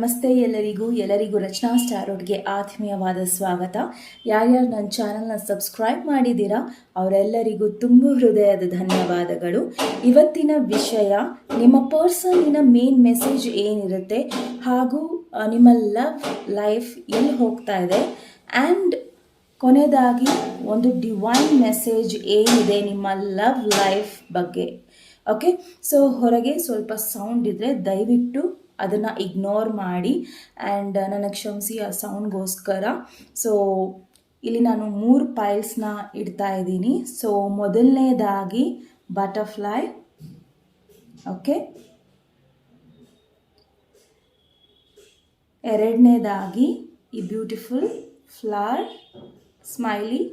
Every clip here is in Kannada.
ನಮಸ್ತೆ ಎಲ್ಲರಿಗೂ ರಚನಾ ಸ್ಟಾರೋಡ್ಗೆ ಆತ್ಮೀಯವಾದ ಸ್ವಾಗತ. ಯಾರ್ಯಾರು ನನ್ನ ಚಾನಲ್ನ ಸಬ್ಸ್ಕ್ರೈಬ್ ಮಾಡಿದ್ದೀರಾ ಅವರೆಲ್ಲರಿಗೂ ತುಂಬ ಹೃದಯದ ಧನ್ಯವಾದಗಳು. ಇವತ್ತಿನ ವಿಷಯ ನಿಮ್ಮ ಪರ್ಸನಿನ ಮೇನ್ ಮೆಸೇಜ್ ಏನಿರುತ್ತೆ ಹಾಗೂ ನಿಮ್ಮ ಲವ್ ಲೈಫ್ ಎಲ್ಲಿ ಹೋಗ್ತಾ ಇದೆ ಆ್ಯಂಡ್ ಕೊನೆಯದಾಗಿ ಒಂದು ಡಿವೈನ್ ಮೆಸೇಜ್ ಏನಿದೆ ನಿಮ್ಮ ಲವ್ ಲೈಫ್ ಬಗ್ಗೆ. ಓಕೆ, ಸೊ ಹೊರಗೆ ಸ್ವಲ್ಪ ಸೌಂಡ್ ಇದ್ದರೆ ದಯವಿಟ್ಟು ಅದನ್ನು ಇಗ್ನೋರ್ ಮಾಡಿ ಆ್ಯಂಡ್ ನನಗೆ ಕ್ಷಮಿಸಿ ಆ ಸೌಂಡ್ಗೋಸ್ಕರ. ಸೊ ಇಲ್ಲಿ ನಾನು 3 ಪೈಲ್ಸ್ನ ಇಡ್ತಾ ಇದ್ದೀನಿ. ಸೊ ಮೊದಲನೇದಾಗಿ ಬಟರ್ಫ್ಲೈ, ಓಕೆ, ಎರಡನೇದಾಗಿ ಈ ಬ್ಯೂಟಿಫುಲ್ ಫ್ಲವರ್ ಸ್ಮೈಲಿ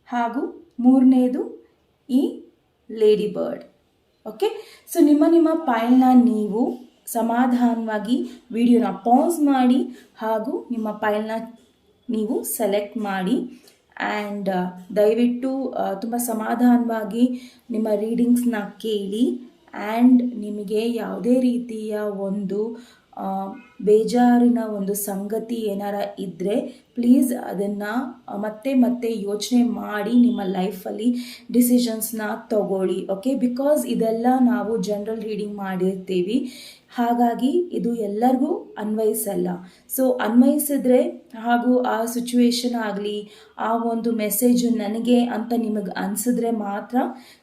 ಹಾಗೂ ಮೂರನೇದು ಈ ಲೇಡಿ ಬರ್ಡ್. ಓಕೆ, ಸೊ ನಿಮ್ಮ ಪೈಲ್ನ ನೀವು ಸಮಾಧಾನವಾಗಿ ವಿಡಿಯೋನ ಪಾಸ್ ಮಾಡಿ ಹಾಗೂ ನಿಮ್ಮ ಪೈಲ್ನ ನೀವು ಸೆಲೆಕ್ಟ್ ಮಾಡಿ ಆ್ಯಂಡ್ ದಯವಿಟ್ಟು ತುಂಬ ಸಮಾಧಾನವಾಗಿ ನಿಮ್ಮ ರೀಡಿಂಗ್ಸ್ನ ಕೇಳಿ ಆ್ಯಂಡ್ ನಿಮಗೆ ಯಾವುದೇ ರೀತಿಯ ಒಂದು ಬೇಜಾರಿನ ಒಂದು ಸಂಗತಿ ಏನಾರ ಇದ್ದರೆ ಪ್ಲೀಸ್ ಅದನ್ನು ಮತ್ತೆ ಯೋಚನೆ ಮಾಡಿ ನಿಮ್ಮ ಲೈಫಲ್ಲಿ ಡಿಸಿಷನ್ಸ್ನ ತಗೊಳ್ಳಿ. ಓಕೆ, ಬಿಕಾಸ್ ಇದೆಲ್ಲ ನಾವು ಜನರಲ್ ರೀಡಿಂಗ್ ಮಾಡಿರ್ತೀವಿ, ಹಾಗಾಗಿ ಇದು ಎಲ್ಲರಿಗೂ ಅನ್ವಯಿಸಲ್ಲ. ಸೊ ಅನ್ವಯಿಸಿದ್ರೆ ಹಾಗೂ ಆ ಸಿಚುವೇಶನ್ ಆಗಲಿ ಆ ಒಂದು ಮೆಸೇಜು ನನಗೆ ಅಂತ ನಿಮಗೆ ಅನಿಸಿದ್ರೆ ಮಾತ್ರ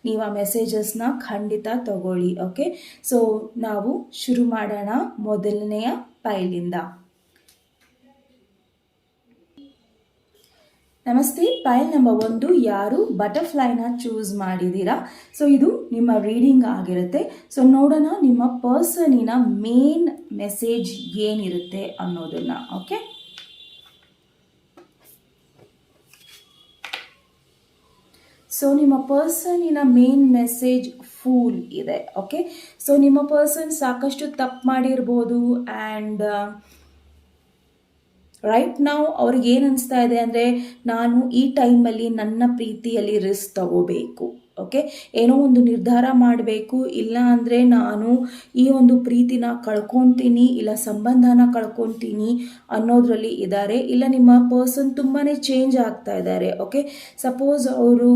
ನೀವು ಆ ಮೆಸೇಜಸ್ನ ಖಂಡಿತ ತಗೊಳ್ಳಿ. ಓಕೆ, ಸೊ ನಾವು ಶುರು ಮಾಡೋಣ ಮೊದಲನೆಯ ಪೈಲಿಂದ. ನಮಸ್ತೆ. ಪೈಲ್ ನಂಬರ್ 1, ಯಾರು ಬಟರ್ಫ್ಲೈನ ಚೂಸ್ ಮಾಡಿದ್ದೀರಾ, ಸೊ ಇದು ನಿಮ್ಮ ರೀಡಿಂಗ್ ಆಗಿರುತ್ತೆ. ಸೊ ನೋಡೋಣ ನಿಮ್ಮ ಪರ್ಸನಿನ ಮೇನ್ ಮೆಸೇಜ್ ಏನಿರುತ್ತೆ ಅನ್ನೋದನ್ನ. ಓಕೆ, ಸೊ ನಿಮ್ಮ ಪರ್ಸನಿನ ಮೇನ್ ಮೆಸೇಜ್ ಫೂಲ್ ಇದೆ. ಓಕೆ, ಸೊ ನಿಮ್ಮ ಪರ್ಸನ್ ಸಾಕಷ್ಟು ತಪ್ಪು ಮಾಡಿರ್ಬೋದು ಆ್ಯಂಡ್ ರೈಟ್ ನಾವು ಅವ್ರಿಗೆ ಏನು ಅನಿಸ್ತಾ ಇದೆ ಅಂದರೆ ನಾನು ಈ ಟೈಮಲ್ಲಿ ನನ್ನ ಪ್ರೀತಿಯಲ್ಲಿ ರಿಸ್ಕ್ ತಗೋಬೇಕು. ಓಕೆ, ಏನೋ ಒಂದು ನಿರ್ಧಾರ ಮಾಡಬೇಕು, ಇಲ್ಲ ಅಂದರೆ ನಾನು ಈ ಒಂದು ಪ್ರೀತಿನ ಕಳ್ಕೊತೀನಿ, ಇಲ್ಲ ಸಂಬಂಧನ ಕಳ್ಕೊತೀನಿ ಅನ್ನೋದ್ರಲ್ಲಿ ಇದ್ದಾರೆ. ಇಲ್ಲ ನಿಮ್ಮ ಪರ್ಸನ್ ತುಂಬಾ ಚೇಂಜ್ ಆಗ್ತಾ ಇದ್ದಾರೆ. ಓಕೆ, ಸಪೋಸ್ ಅವರು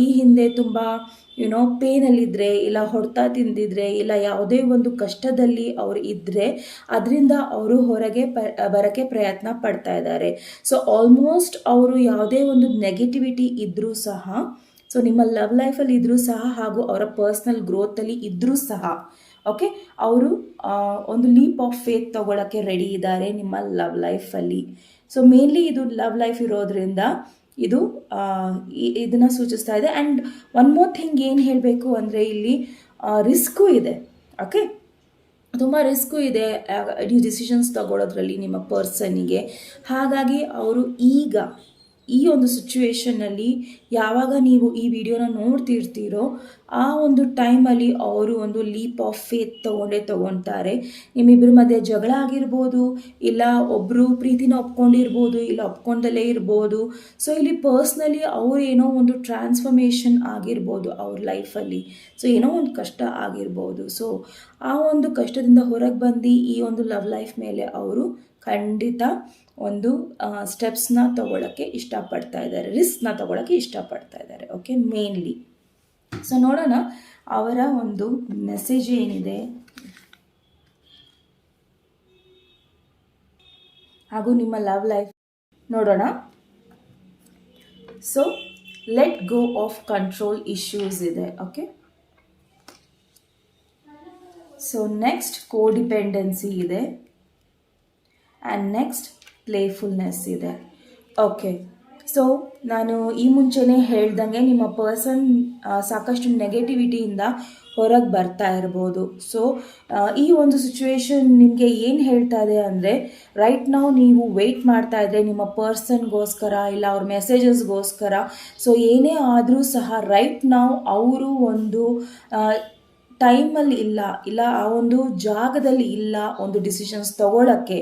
ಈ ಹಿಂದೆ ತುಂಬ ಪೇನಲ್ಲಿದ್ದರೆ, ಇಲ್ಲ ಹೊಡೆತ ತಿಂದಿದ್ರೆ, ಇಲ್ಲ ಯಾವುದೇ ಒಂದು ಕಷ್ಟದಲ್ಲಿ ಅವರು ಇದ್ದರೆ ಅದರಿಂದ ಅವರು ಹೊರಗೆ ಬರೋಕ್ಕೆ ಪ್ರಯತ್ನ ಪಡ್ತಾ ಇದ್ದಾರೆ. ಸೊ ಆಲ್ಮೋಸ್ಟ್ ಅವರು ಯಾವುದೇ ಒಂದು ನೆಗೆಟಿವಿಟಿ ಇದ್ದರೂ ಸಹ, ಸೊ ನಿಮ್ಮ ಲವ್ ಲೈಫಲ್ಲಿ ಇದ್ದರೂ ಸಹ ಹಾಗೂ ಅವರ ಪರ್ಸ್ನಲ್ ಗ್ರೋತಲ್ಲಿ ಇದ್ದರೂ ಸಹ, ಓಕೆ, ಅವರು ಒಂದು ಲೀಪ್ ಆಫ್ ಫೇತ್ ತಗೊಳ್ಳೋಕ್ಕೆ ರೆಡಿ ಇದ್ದಾರೆ ನಿಮ್ಮ ಲವ್ ಲೈಫಲ್ಲಿ. ಸೊ ಮೇನ್ಲಿ ಇದು ಲವ್ ಲೈಫ್ ಇರೋದ್ರಿಂದ ಇದು ಇದನ್ನು ಸೂಚಿಸ್ತಾ ಇದೆ. ಆ್ಯಂಡ್ ಒನ್ ಮೋರ್ ಥಿಂಗ್ ಏನು ಹೇಳಬೇಕು ಅಂದರೆ ಇಲ್ಲಿ ರಿಸ್ಕು ಇದೆ. ಓಕೆ, ತುಂಬ ರಿಸ್ಕು ಇದೆ ನೀವು ಡಿಸಿಷನ್ಸ್ ತಗೊಳ್ಳೋದ್ರಲ್ಲಿ ನಿಮ್ಮ ಪರ್ಸನಿಗೆ. ಹಾಗಾಗಿ ಅವರು ಈಗ ಈ ಒಂದು ಸಿಚುವೇಷನ್ನಲ್ಲಿ ಯಾವಾಗ ನೀವು ಈ ವಿಡಿಯೋನ ನೋಡ್ತಿರ್ತೀರೋ ಆ ಒಂದು ಟೈಮಲ್ಲಿ ಅವರು ಒಂದು ಲೀಪ್ ಆಫ್ ಫೇತ್ ತೊಗೊಳ್ತಾರೆ. ನಿಮ್ಮಿಬ್ಬರ ಮಧ್ಯೆ ಜಗಳ ಆಗಿರ್ಬೋದು, ಇಲ್ಲ ಒಬ್ಬರು ಪ್ರೀತಿನ ಒಪ್ಕೊಂಡಿರ್ಬೋದು, ಇಲ್ಲ ಒಪ್ಕೊಂಡಲ್ಲೇ ಇರ್ಬೋದು. ಸೊ ಇಲ್ಲಿ ಪರ್ಸ್ನಲಿ ಅವ್ರು ಏನೋ ಒಂದು ಟ್ರಾನ್ಸ್ಫರ್ಮೇಷನ್ ಆಗಿರ್ಬೋದು ಅವ್ರ ಲೈಫಲ್ಲಿ. ಸೊ ಏನೋ ಒಂದು ಕಷ್ಟ ಆಗಿರ್ಬೋದು. ಸೊ ಆ ಒಂದು ಕಷ್ಟದಿಂದ ಹೊರಗೆ ಬಂದು ಈ ಒಂದು ಲವ್ ಲೈಫ್ ಮೇಲೆ ಅವರು ಖಂಡಿತ ಒಂದು ಸ್ಟೆಪ್ಸ್ನ ತಗೊಳ್ಳೋಕ್ಕೆ ಇಷ್ಟಪಡ್ತಾ ಇದ್ದಾರೆ, ರಿಸ್ಕ್ನ ತಗೊಳ್ಳೋಕ್ಕೆ ಇಷ್ಟಪಡ್ತಾ ಇದ್ದಾರೆ. ಓಕೆ, ಮೇನ್ಲಿ ಸೊ ನೋಡೋಣ ಅವರ ಒಂದು ಮೆಸೇಜ್ ಏನಿದೆ ಹಾಗೂ ನಿಮ್ಮ ಲವ್ ಲೈಫ್ ನೋಡೋಣ. So let go of control issues ಇದೆ. ಓಕೆ, ಸೊ ನೆಕ್ಸ್ಟ್ ಕೋಡಿಪೆಂಡೆನ್ಸಿ ಇದೆ ಆ್ಯಂಡ್ ನೆಕ್ಸ್ಟ್ ಪ್ಲೇಫುಲ್ನೆಸ್ ಇದೆ. ಓಕೆ, ಸೊ ನಾನು ಈ ಮುಂಚೆನೇ ಹೇಳ್ದಂಗೆ ನಿಮ್ಮ ಪರ್ಸನ್ ಸಾಕಷ್ಟು ನೆಗೆಟಿವಿಟಿಯಿಂದ ಹೊರಗೆ ಬರ್ತಾ ಇರ್ಬೋದು. ಸೊ ಈ ಒಂದು ಸಿಚುವೇಶನ್ ನಿಮಗೆ ಏನು ಹೇಳ್ತಾ ಇದೆ ಅಂದರೆ ರೈಟ್ ನಾವು ನೀವು ವೆಯ್ಟ್ ಮಾಡ್ತಾ ಇದ್ದರೆ ನಿಮ್ಮ ಪರ್ಸನ್ಗೋಸ್ಕರ, ಇಲ್ಲ ಅವ್ರ ಮೆಸೇಜಸ್ಗೋಸ್ಕರ. ಸೊ ಏನೇ ಆದರೂ ಸಹ ರೈಟ್ ನಾವು ಅವರು ಒಂದು ಟೈಮಲ್ಲಿ ಇಲ್ಲ ಆ ಒಂದು ಜಾಗದಲ್ಲಿ ಇಲ್ಲ ಒಂದು ಡಿಸಿಷನ್ಸ್ ತಗೊಳ್ಳೋಕ್ಕೆ.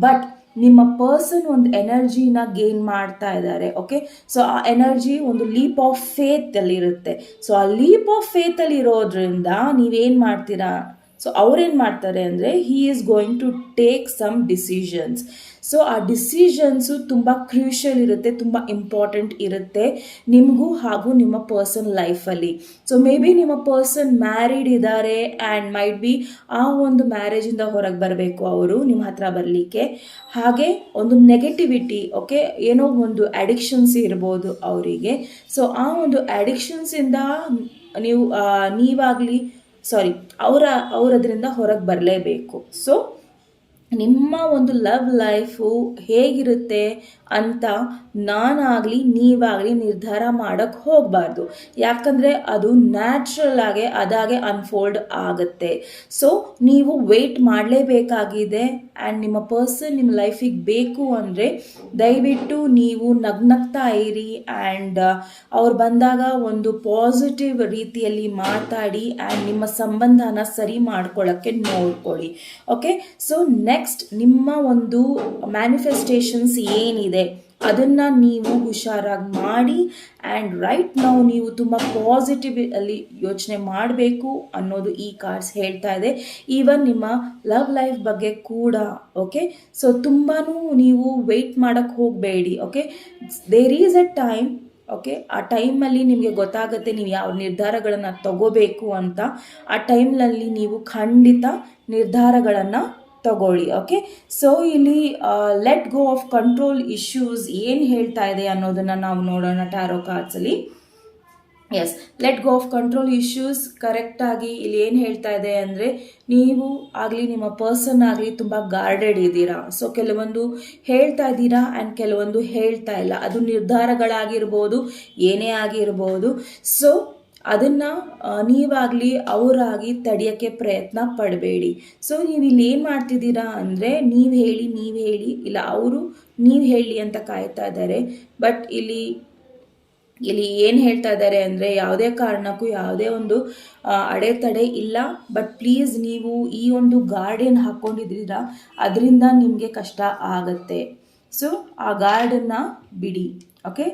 ಬಟ್ ನಿಮ್ಮ ಪರ್ಸನ್ ಒಂದು ಎನರ್ಜಿನ ಗೇನ್ ಮಾಡ್ತಾ ಇದ್ದಾರೆ. ಓಕೆ, ಸೊ ಆ ಎನರ್ಜಿ ಒಂದು ಲೀಪ್ ಆಫ್ ಫೇತಲ್ಲಿ ಇರುತ್ತೆ. ಸೊ ಆ ಲೀಪ್ ಆಫ್ ಫೇತಲ್ಲಿ ಇರೋದ್ರಿಂದ ನೀವೇನು ಮಾಡ್ತೀರಾ ಸೊ ಅವ್ರೇನು ಮಾಡ್ತಾರೆ ಅಂದರೆ he is going to take some decisions. So ಆ ಡಿಸಿಷನ್ಸು ತುಂಬ ಕ್ರೂಷಿಯಲ್ ಇರುತ್ತೆ, ತುಂಬ ಇಂಪಾರ್ಟೆಂಟ್ ಇರುತ್ತೆ ನಿಮಗೂ ಹಾಗೂ ನಿಮ್ಮ ಪರ್ಸನ್ ಲೈಫಲ್ಲಿ. ಸೊ ಮೇ ಬಿ ನಿಮ್ಮ ಪರ್ಸನ್ ಮ್ಯಾರಿಡ್ ಇದ್ದಾರೆ ಆ್ಯಂಡ್ ಮೈಟ್ ಬಿ ಆ ಒಂದು ಮ್ಯಾರೇಜಿಂದ ಹೊರಗೆ ಬರಬೇಕು ಅವರು ನಿಮ್ಮ ಹತ್ರ ಬರಲಿಕ್ಕೆ. ಹಾಗೆ ಒಂದು ನೆಗೆಟಿವಿಟಿ, ಓಕೆ, ಏನೋ ಒಂದು ಅಡಿಕ್ಷನ್ಸ್ ಇರ್ಬೋದು ಅವರಿಗೆ. ಸೊ ಆ ಒಂದು ಅಡಿಕ್ಷನ್ಸಿಂದ ನೀವಾಗಲಿ ಅವರದ್ರಿಂದ ಹೊರಗೆ ಬರಲೇಬೇಕು. ಸೊ ನಿಮ್ಮ ಒಂದು ಲವ್ ಲೈಫು ಹೇಗಿರುತ್ತೆ ಅಂತ ನಾನಾಗಲಿ ನೀವಾಗಲಿ ನಿರ್ಧಾರ ಮಾಡೋಕ್ಕೆ ಹೋಗಬಾರ್ದು. ಯಾಕಂದರೆ ಅದು ನ್ಯಾಚುರಲ್ ಆಗಿ ಅದಾಗೆ ಅನ್ಫೋಲ್ಡ್ ಆಗುತ್ತೆ. ಸೊ ನೀವು ವೆಯ್ಟ್ ಮಾಡಲೇಬೇಕಾಗಿದೆ. ಆ್ಯಂಡ್ ನಿಮ್ಮ ಪರ್ಸನ್ ನಿಮ್ಮ ಲೈಫಿಗೆ ಬೇಕು ಅಂದರೆ ದಯವಿಟ್ಟು ನೀವು ನಗ್ನಗ್ತಾ ಇರಿ ಆ್ಯಂಡ್ ಅವ್ರು ಬಂದಾಗ ಒಂದು ಪಾಸಿಟಿವ್ ರೀತಿಯಲ್ಲಿ ಮಾತಾಡಿ ಆ್ಯಂಡ್ ನಿಮ್ಮ ಸಂಬಂಧನ ಸರಿ ಮಾಡ್ಕೊಳ್ಳೋಕ್ಕೆ ನೋಡ್ಕೊಳ್ಳಿ. ಓಕೆ, ಸೊ ನೆಕ್ಸ್ಟ್ ನಿಮ್ಮ ಒಂದು ಮ್ಯಾನಿಫೆಸ್ಟೇಷನ್ಸ್ ಏನಿದೆ ಅದನ್ನು ನೀವು ಹುಷಾರಾಗಿ ಮಾಡಿ ಆ್ಯಂಡ್ ರೈಟ್ ನಾವು ನೀವು ತುಂಬ ಪಾಸಿಟಿವ್ ಅಲ್ಲಿ ಯೋಚನೆ ಮಾಡಬೇಕು ಅನ್ನೋದು ಈ ಕಾರ್ಡ್ಸ್ ಹೇಳ್ತಾ ಇದೆ. ಈವನ್ ನಿಮ್ಮ ಲವ್ ಲೈಫ್ ಬಗ್ಗೆ ಕೂಡ. ಓಕೆ, ಸೊ ತುಂಬಾ ನೀವು ವೆಯ್ಟ್ ಮಾಡೋಕ್ಕೆ ಹೋಗಬೇಡಿ. Okay, there is a time. Okay, ಆ ಟೈಮಲ್ಲಿ ನಿಮಗೆ ಗೊತ್ತಾಗುತ್ತೆ ನೀವು ಯಾವ ನಿರ್ಧಾರಗಳನ್ನು ತಗೋಬೇಕು ಅಂತ. ಆ ಟೈಮ್ನಲ್ಲಿ ನೀವು ಖಂಡಿತ ನಿರ್ಧಾರಗಳನ್ನು ತಗೊಳ್ಳಿ. ಓಕೆ, ಸೊ ಇಲ್ಲಿ let go of control issues ಏನು ಹೇಳ್ತಾ ಇದೆ ಅನ್ನೋದನ್ನು ನಾವು ನೋಡೋಣ ಟ್ಯಾರೋ ಕಾರ್ಡ್ಸಲ್ಲಿ. Yes, let go of control issues ಕರೆಕ್ಟಾಗಿ ಇಲ್ಲಿ ಏನು ಹೇಳ್ತಾ ಇದೆ ಅಂದರೆ ನೀವು ಆಗಲಿ ನಿಮ್ಮ ಪರ್ಸನ್ ಆಗಲಿ ತುಂಬ ಗಾರ್ಡೆಡ್ ಇದ್ದೀರಾ. ಸೊ ಕೆಲವೊಂದು ಹೇಳ್ತಾ ಇದ್ದೀರಾ ಆ್ಯಂಡ್ ಕೆಲವೊಂದು ಹೇಳ್ತಾ ಇಲ್ಲ. ಅದು ನಿರ್ಧಾರಗಳಾಗಿರ್ಬೋದು, ಏನೇ ಆಗಿರ್ಬೋದು. ಸೊ ಅದನ್ನು ನೀವಾಗಲಿ ಅವರಾಗಿ ತಡೆಯೋಕ್ಕೆ ಪ್ರಯತ್ನ ಪಡಬೇಡಿ. ಸೊ ನೀವು ಇಲ್ಲಿ ಏನು ಮಾಡ್ತಿದ್ದೀರಾ ಅಂದರೆ ನೀವು ಹೇಳಿ ಇಲ್ಲ ಅವರು ನೀವು ಹೇಳಿ ಅಂತ ಕಾಯ್ತಾ ಇದ್ದಾರೆ. ಬಟ್ ಇಲ್ಲಿ ಏನು ಹೇಳ್ತಾ ಇದ್ದಾರೆ ಅಂದರೆ ಯಾವುದೇ ಕಾರಣಕ್ಕೂ ಯಾವುದೇ ಒಂದು ಅಡೆತಡೆ ಇಲ್ಲ. ಬಟ್ ಪ್ಲೀಸ್ ನೀವು ಈ ಒಂದು ಗಾರ್ಡನ್ ಹಾಕ್ಕೊಂಡಿದ್ದೀರಾ ಅದರಿಂದ ನಿಮಗೆ ಕಷ್ಟ ಆಗುತ್ತೆ. ಸೊ ಆ ಗಾರ್ಡನ್ನು ಬಿಡಿ. ಓಕೆ,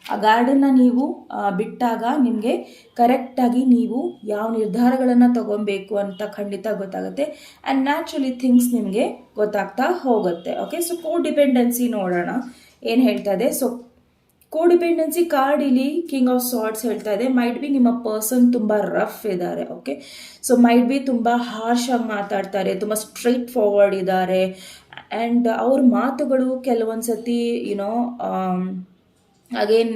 ಆ ಗಾರ್ಡನ್ನ ನೀವು ಬಿಟ್ಟಾಗ ನಿಮಗೆ ಕರೆಕ್ಟಾಗಿ ನೀವು ಯಾವ ನಿರ್ಧಾರಗಳನ್ನು ತಗೊಬೇಕು ಅಂತ ಖಂಡಿತ ಗೊತ್ತಾಗುತ್ತೆ ಆ್ಯಂಡ್ ನ್ಯಾಚುರಲಿ ಥಿಂಗ್ಸ್ ನಿಮಗೆ ಗೊತ್ತಾಗ್ತಾ ಹೋಗುತ್ತೆ. ಓಕೆ, ಸೊ ಕೋಡಿಪೆಂಡೆನ್ಸಿ ನೋಡೋಣ ಏನು ಹೇಳ್ತಾ ಇದೆ. ಸೊ ಕೋಡಿಪೆಂಡೆನ್ಸಿ ಕಾರ್ಡ್ ಇಲ್ಲಿ ಕಿಂಗ್ ಆಫ್ ಸಾರ್ಟ್ಸ್ ಹೇಳ್ತಾ ಇದೆ ಮೈಟ್ ಬಿ ನಿಮ್ಮ ಪರ್ಸನ್ ತುಂಬ ರಫ್ ಇದ್ದಾರೆ. ಓಕೆ, ಸೊ ಮೈಟ್ ಬಿ ತುಂಬ ಹಾರ್ಶ್ ಆಗಿ ಮಾತಾಡ್ತಾರೆ, ತುಂಬ ಸ್ಟ್ರೈಟ್ ಫಾರ್ವರ್ಡ್ ಇದ್ದಾರೆ ಆ್ಯಂಡ್ ಅವ್ರ ಮಾತುಗಳು ಕೆಲವೊಂದು ಸತಿ ಅಗೇನ್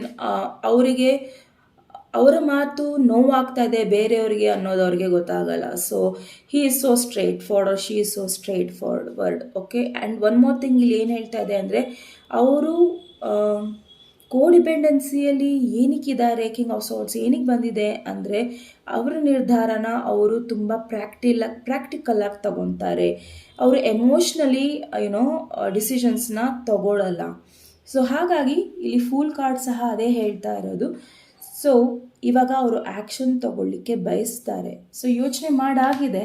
ಅವರ ಮಾತು ನೋವಾಗ್ತಾ ಇದೆ ಬೇರೆಯವರಿಗೆ ಅನ್ನೋದು ಅವ್ರಿಗೆ ಗೊತ್ತಾಗಲ್ಲ. So he is so straight forward or she is so straight forward. Okay, and one more thing ಇಲ್ಲಿ ಏನು ಹೇಳ್ತಾ ಇದೆ ಅಂದರೆ ಅವರು ಕೋಡಿಪೆಂಡೆನ್ಸಿಯಲ್ಲಿ ಏನಕ್ಕಿದ್ದಾರೆ, ಕಿಂಗ್ ಆಫ್ ಸಾರ್ಟ್ಸ್ ಏನಕ್ಕೆ ಬಂದಿದೆ ಅಂದರೆ ಅವರ ನಿರ್ಧಾರನ ಅವರು ತುಂಬ ಪ್ರಾಕ್ಟಿಕಲ್ ಆಗಿ ತಗೊತಾರೆ. ಅವರು ಎಮೋಷ್ನಲಿ ಡಿಸಿಷನ್ಸ್ನ ತಗೊಳ್ಳಲ್ಲ. ಸೊ ಹಾಗಾಗಿ ಇಲ್ಲಿ ಫೂಲ್ ಕಾರ್ಡ್ ಸಹ ಅದೇ ಹೇಳ್ತಾ ಇರೋದು. ಸೊ ಇವಾಗ ಅವರು ಆ್ಯಕ್ಷನ್ ತಗೊಳ್ಳಿಕ್ಕೆ ಬಯಸ್ತಾರೆ. ಸೊ ಯೋಚನೆ ಮಾಡಾಗಿದೆ,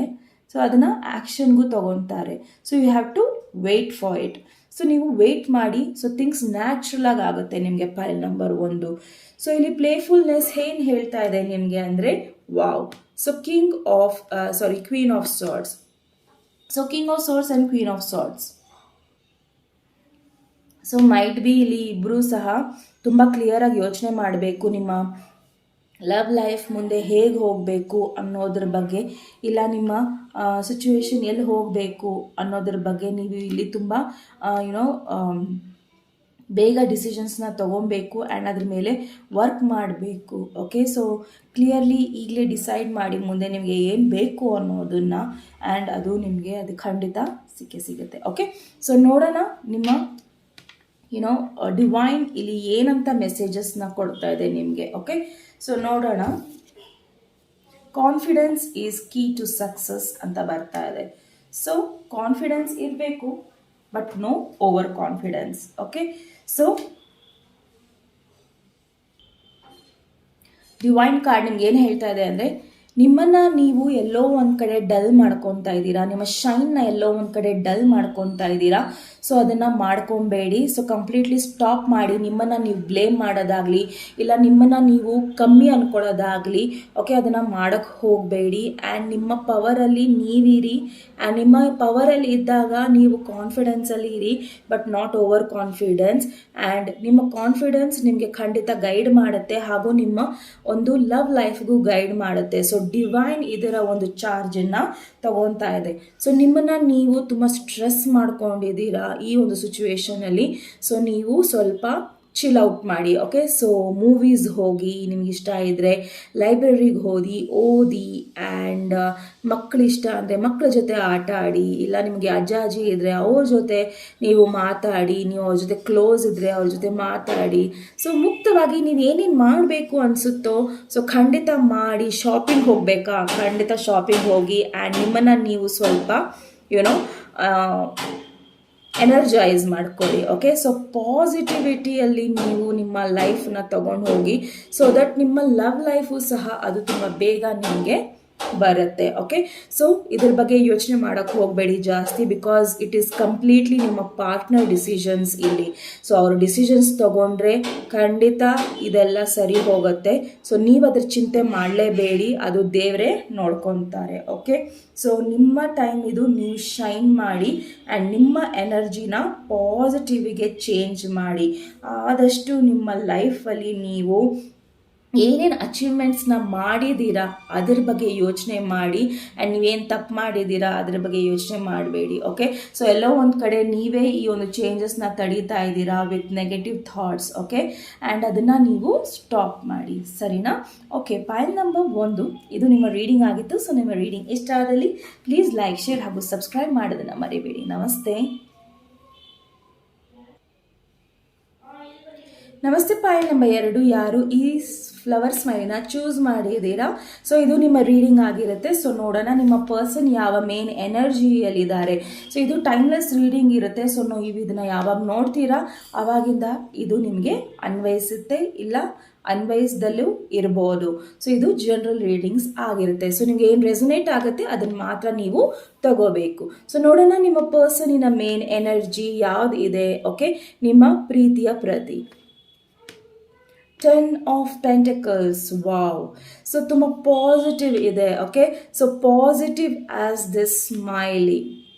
ಸೊ ಅದನ್ನು ಆ್ಯಕ್ಷನ್ಗೂ ತಗೊತಾರೆ. So you have to wait for it. So ನೀವು ವೆಯ್ಟ್ ಮಾಡಿ. ಸೊ ಥಿಂಗ್ಸ್ ನ್ಯಾಚುರಲ್ ಆಗುತ್ತೆ ನಿಮಗೆ. ಪೈಲ್ ನಂಬರ್ 1. ಸೊ ಇಲ್ಲಿ ಪ್ಲೇಫುಲ್ನೆಸ್ ಏನು ಹೇಳ್ತಾ ಇದೆ ನಿಮಗೆ ಅಂದರೆ wow. So queen of swords. So king of swords and queen of swords. So might be ಇಲ್ಲಿ ಇಬ್ಬರೂ ಸಹ ತುಂಬ ಕ್ಲಿಯರಾಗಿ ಯೋಚನೆ ಮಾಡಬೇಕು ನಿಮ್ಮ ಲವ್ ಲೈಫ್ ಮುಂದೆ ಹೇಗೆ ಹೋಗಬೇಕು ಅನ್ನೋದ್ರ ಬಗ್ಗೆ, ಇಲ್ಲ ನಿಮ್ಮ ಸಿಚುವೇಶನ್ ಎಲ್ಲಿ ಹೋಗಬೇಕು ಅನ್ನೋದ್ರ ಬಗ್ಗೆ ನೀವು ಇಲ್ಲಿ ತುಂಬ ಬೇಗ ಡಿಸಿಷನ್ಸ್ನ ತೊಗೊಬೇಕು ಆ್ಯಂಡ್ ಅದ್ರ ಮೇಲೆ ವರ್ಕ್ ಮಾಡಬೇಕು. ಓಕೆ, ಸೊ ಕ್ಲಿಯರ್ಲಿ ಈಗಲೇ ಡಿಸೈಡ್ ಮಾಡಿ ಮುಂದೆ ನಿಮಗೆ ಏನು ಬೇಕು ಅನ್ನೋದನ್ನು ಆ್ಯಂಡ್ ಅದು ನಿಮಗೆ ಅದು ಖಂಡಿತ ಸಿಗುತ್ತೆ. ಓಕೆ, ಸೊ ನೋಡೋಣ ನಿಮ್ಮ ಡಿವೈನ್ ಇಲ್ಲಿ ಏನಂತ ಮೆಸೇಜಸ್ನ ಕೊಡ್ತಾ ಇದೆ ನಿಮಗೆ. ಓಕೆ, ಸೊ ನೋಡೋಣ. Confidence is key to success ಅಂತ ಬರ್ತಾ ಇದೆ. ಸೊ ಕಾನ್ಫಿಡೆನ್ಸ್ ಇರಬೇಕು but no over confidence. Okay, so divine card ನಿಮ್ಗೆ ಏನು ಹೇಳ್ತಾ ಇದೆ ಅಂದರೆ ನಿಮ್ಮನ್ನು ನೀವು ಎಲ್ಲೋ ಒಂದು ಕಡೆ ಡಲ್ ಮಾಡ್ಕೊತಾ ಇದ್ದೀರಾ, ನಿಮ್ಮ ಶೈನ್ನ ಎಲ್ಲೋ ಒಂದು ಕಡೆ ಡಲ್ ಮಾಡ್ಕೊತಾ ಇದ್ದೀರಾ. ಸೊ ಅದನ್ನು ಮಾಡ್ಕೊಬೇಡಿ. ಸೊ ಕಂಪ್ಲೀಟ್ಲಿ ಸ್ಟಾಪ್ ಮಾಡಿ. ನಿಮ್ಮನ್ನು ನೀವು ಬ್ಲೇಮ್ ಮಾಡೋದಾಗಲಿ ಇಲ್ಲ ನಿಮ್ಮನ್ನು ನೀವು ಕಮ್ಮಿ ಅಂದ್ಕೊಳ್ಳೋದಾಗಲಿ ಓಕೆ ಅದನ್ನು ಮಾಡೋಕ್ಕೆ ಹೋಗಬೇಡಿ. ಆ್ಯಂಡ್ ನಿಮ್ಮ ಪವರಲ್ಲಿ ನೀವಿರಿ. ಆ್ಯಂಡ್ ನಿಮ್ಮ ಪವರಲ್ಲಿ ಇದ್ದಾಗ ನೀವು ಕಾನ್ಫಿಡೆನ್ಸಲ್ಲಿ ಇರಿ, but not over confidence. And ನಿಮ್ಮ ಕಾನ್ಫಿಡೆನ್ಸ್ ನಿಮಗೆ ಖಂಡಿತ ಗೈಡ್ ಮಾಡುತ್ತೆ, ಹಾಗೂ ನಿಮ್ಮ ಒಂದು ಲವ್ ಲೈಫ್ಗೂ ಗೈಡ್ ಮಾಡುತ್ತೆ. ಸೊ ಡಿವೈನ್ ಇದರ ಒಂದು ಚಾರ್ಜನ್ನು ತಗೊತಾ ಇದೆ. ಸೊ ನಿಮ್ಮನ್ನು ನೀವು ತುಂಬ ಸ್ಟ್ರೆಸ್ ಮಾಡ್ಕೊಂಡಿದ್ದೀರಾ ಈ ಒಂದು ಸಿಚುವೇಶನಲ್ಲಿ. ಸೊ ನೀವು ಸ್ವಲ್ಪ ಚಿಲ್ ಔಟ್ ಮಾಡಿ. ಓಕೆ, ಸೊ ಮೂವೀಸ್ ಹೋಗಿ, ನಿಮ್ಗೆ ಇಷ್ಟ ಇದ್ದರೆ ಲೈಬ್ರರಿಗೆ ಓದಿ ಆ್ಯಂಡ್ ಮಕ್ಕಳಿಷ್ಟ ಅಂದರೆ ಮಕ್ಕಳ ಜೊತೆ ಆಟ ಆಡಿ, ಇಲ್ಲ ನಿಮಗೆ ಅಜ್ಜ ಅಜ್ಜಿ ಇದ್ದರೆ ಅವ್ರ ಜೊತೆ ನೀವು ಮಾತಾಡಿ, ನೀವು ಅವ್ರ ಜೊತೆ ಕ್ಲೋಸ್ ಇದ್ದರೆ ಅವ್ರ ಜೊತೆ ಮಾತಾಡಿ. ಸೊ ಮುಕ್ತವಾಗಿ ನೀವು ಏನೇನು ಮಾಡಬೇಕು ಅನಿಸುತ್ತೋ ಸೊ ಖಂಡಿತ ಮಾಡಿ. ಶಾಪಿಂಗ್ ಹೋಗಬೇಕಾ, ಖಂಡಿತ ಶಾಪಿಂಗ್ ಹೋಗಿ. ಆ್ಯಂಡ್ ನಿಮ್ಮನ್ನು ನೀವು ಸ್ವಲ್ಪ ಎನರ್ಜೈಸ್ ಮಾಡ್ಕೊಳ್ಳಿ. ಓಕೆ, ಸೊ ಪಾಸಿಟಿವಿಟಿಯಲ್ಲಿ ನೀವು ನಿಮ್ಮ ಲೈಫ್ನ ತಗೊಂಡು ಹೋಗಿ, ಸೊ ದಟ್ ನಿಮ್ಮ ಲವ್ ಲೈಫು ಸಹ ಅದು ತುಂಬ ಬೇಗ ನಿಮಗೆ ಬರುತ್ತೆ. ಓಕೆ, ಸೊ ಇದ್ರ ಬಗ್ಗೆ ಯೋಚನೆ ಮಾಡೋಕ್ಕೆ ಹೋಗಬೇಡಿ ಜಾಸ್ತಿ, ಬಿಕಾಸ್ ಇಟ್ ಈಸ್ ಕಂಪ್ಲೀಟ್ಲಿ ನಿಮ್ಮ ಪಾರ್ಟ್ನರ್ ಡಿಸಿಷನ್ಸ್ ಇಲ್ಲಿ. ಸೊ ಅವ್ರ ಡಿಸಿಷನ್ಸ್ ತಗೊಂಡ್ರೆ ಖಂಡಿತ ಇದೆಲ್ಲ ಸರಿ ಹೋಗುತ್ತೆ. ಸೊ ನೀವು ಅದ್ರ ಚಿಂತೆ ಮಾಡಲೇಬೇಡಿ, ಅದು ದೇವರೇ ನೋಡ್ಕೊತಾರೆ. ಓಕೆ, ಸೊ ನಿಮ್ಮ ಟೈಮ್ ಇದು, ನೀವು ಶೈನ್ ಮಾಡಿ ಆ್ಯಂಡ್ ನಿಮ್ಮ ಎನರ್ಜಿನ ಪಾಸಿಟಿವಿಗೆ ಚೇಂಜ್ ಮಾಡಿ. ಆದಷ್ಟು ನಿಮ್ಮ ಲೈಫಲ್ಲಿ ನೀವು ಏನೇನು ಅಚೀವ್ಮೆಂಟ್ಸ್ನ ಮಾಡಿದ್ದೀರಾ ಅದ್ರ ಬಗ್ಗೆ ಯೋಚನೆ ಮಾಡಿ. ಆ್ಯಂಡ್ ನೀವೇನು ತಪ್ಪು ಮಾಡಿದ್ದೀರಾ ಅದ್ರ ಬಗ್ಗೆ ಯೋಚನೆ ಮಾಡಬೇಡಿ. ಓಕೆ, ಸೊ ಎಲ್ಲೋ ಒಂದು ಕಡೆ ನೀವೇ ಈ ಒಂದು ಚೇಂಜಸ್ನ ತಡೀತಾ ಇದ್ದೀರಾ with negative thoughts. Okay, and ಅದನ್ನು ನೀವು ಸ್ಟಾಪ್ ಮಾಡಿ, ಸರಿನಾ? ಓಕೆ, ಪಾಯಿಂಟ್ ನಂಬರ್ 1 ಇದು ನಿಮ್ಮ ರೀಡಿಂಗ್ ಆಗಿತ್ತು. ಸೊ ನಿಮ್ಮ ರೀಡಿಂಗ್ ಇಷ್ಟ ಆದಲ್ಲಿ ಪ್ಲೀಸ್ ಲೈಕ್, ಶೇರ್ ಹಾಗೂ ಸಬ್ಸ್ಕ್ರೈಬ್ ಮಾಡೋದನ್ನು ಮರಿಬೇಡಿ. ನಮಸ್ತೆ. ನಮಸ್ತೆ. ಪಾಯಿಂಟ್ ನಂಬರ್ 2, ಯಾರು ಈ ಫ್ಲವರ್ ಸ್ಮೈಲಿನ ಚೂಸ್ ಮಾಡಿದ್ದೀರಾ ಸೊ ಇದು ನಿಮ್ಮ ರೀಡಿಂಗ್ ಆಗಿರುತ್ತೆ. ಸೊ ನೋಡೋಣ ನಿಮ್ಮ ಪರ್ಸನ್ ಯಾವ ಮೇನ್ ಎನರ್ಜಿಯಲ್ಲಿದ್ದಾರೆ. ಸೊ ಇದು ಟೈಮ್ಲೆಸ್ ರೀಡಿಂಗ್ ಇರುತ್ತೆ. ಸೊ ನೀವು ಇದನ್ನು ಯಾವಾಗ ನೋಡ್ತೀರಾ ಆವಾಗಿಂದ ಇದು ನಿಮಗೆ ಅನ್ವಯಿಸುತ್ತೆ, ಇಲ್ಲ ಅನ್ವಯಿಸ್ದಲ್ಲೂ ಇರ್ಬೋದು. ಸೊ ಇದು ಜನರಲ್ ರೀಡಿಂಗ್ಸ್ ಆಗಿರುತ್ತೆ. ಸೊ ನಿಮ್ಗೆ ಏನು ರೆಸೊನೇಟ್ ಆಗುತ್ತೆ ಅದನ್ನು ಮಾತ್ರ ನೀವು ತಗೋಬೇಕು. ಸೊ ನೋಡೋಣ ನಿಮ್ಮ ಪರ್ಸನಿನ ಮೇನ್ ಎನರ್ಜಿ ಯಾವ್ದು ಇದೆ. ಓಕೆ, ನಿಮ್ಮ ಪ್ರೀತಿಯ ಪ್ರತಿ 10 of Pentacles. ವಾವ್, ಸೊ ತುಂಬ ಪಾಸಿಟಿವ್ ಇದೆ. Okay, so positive as this smiling.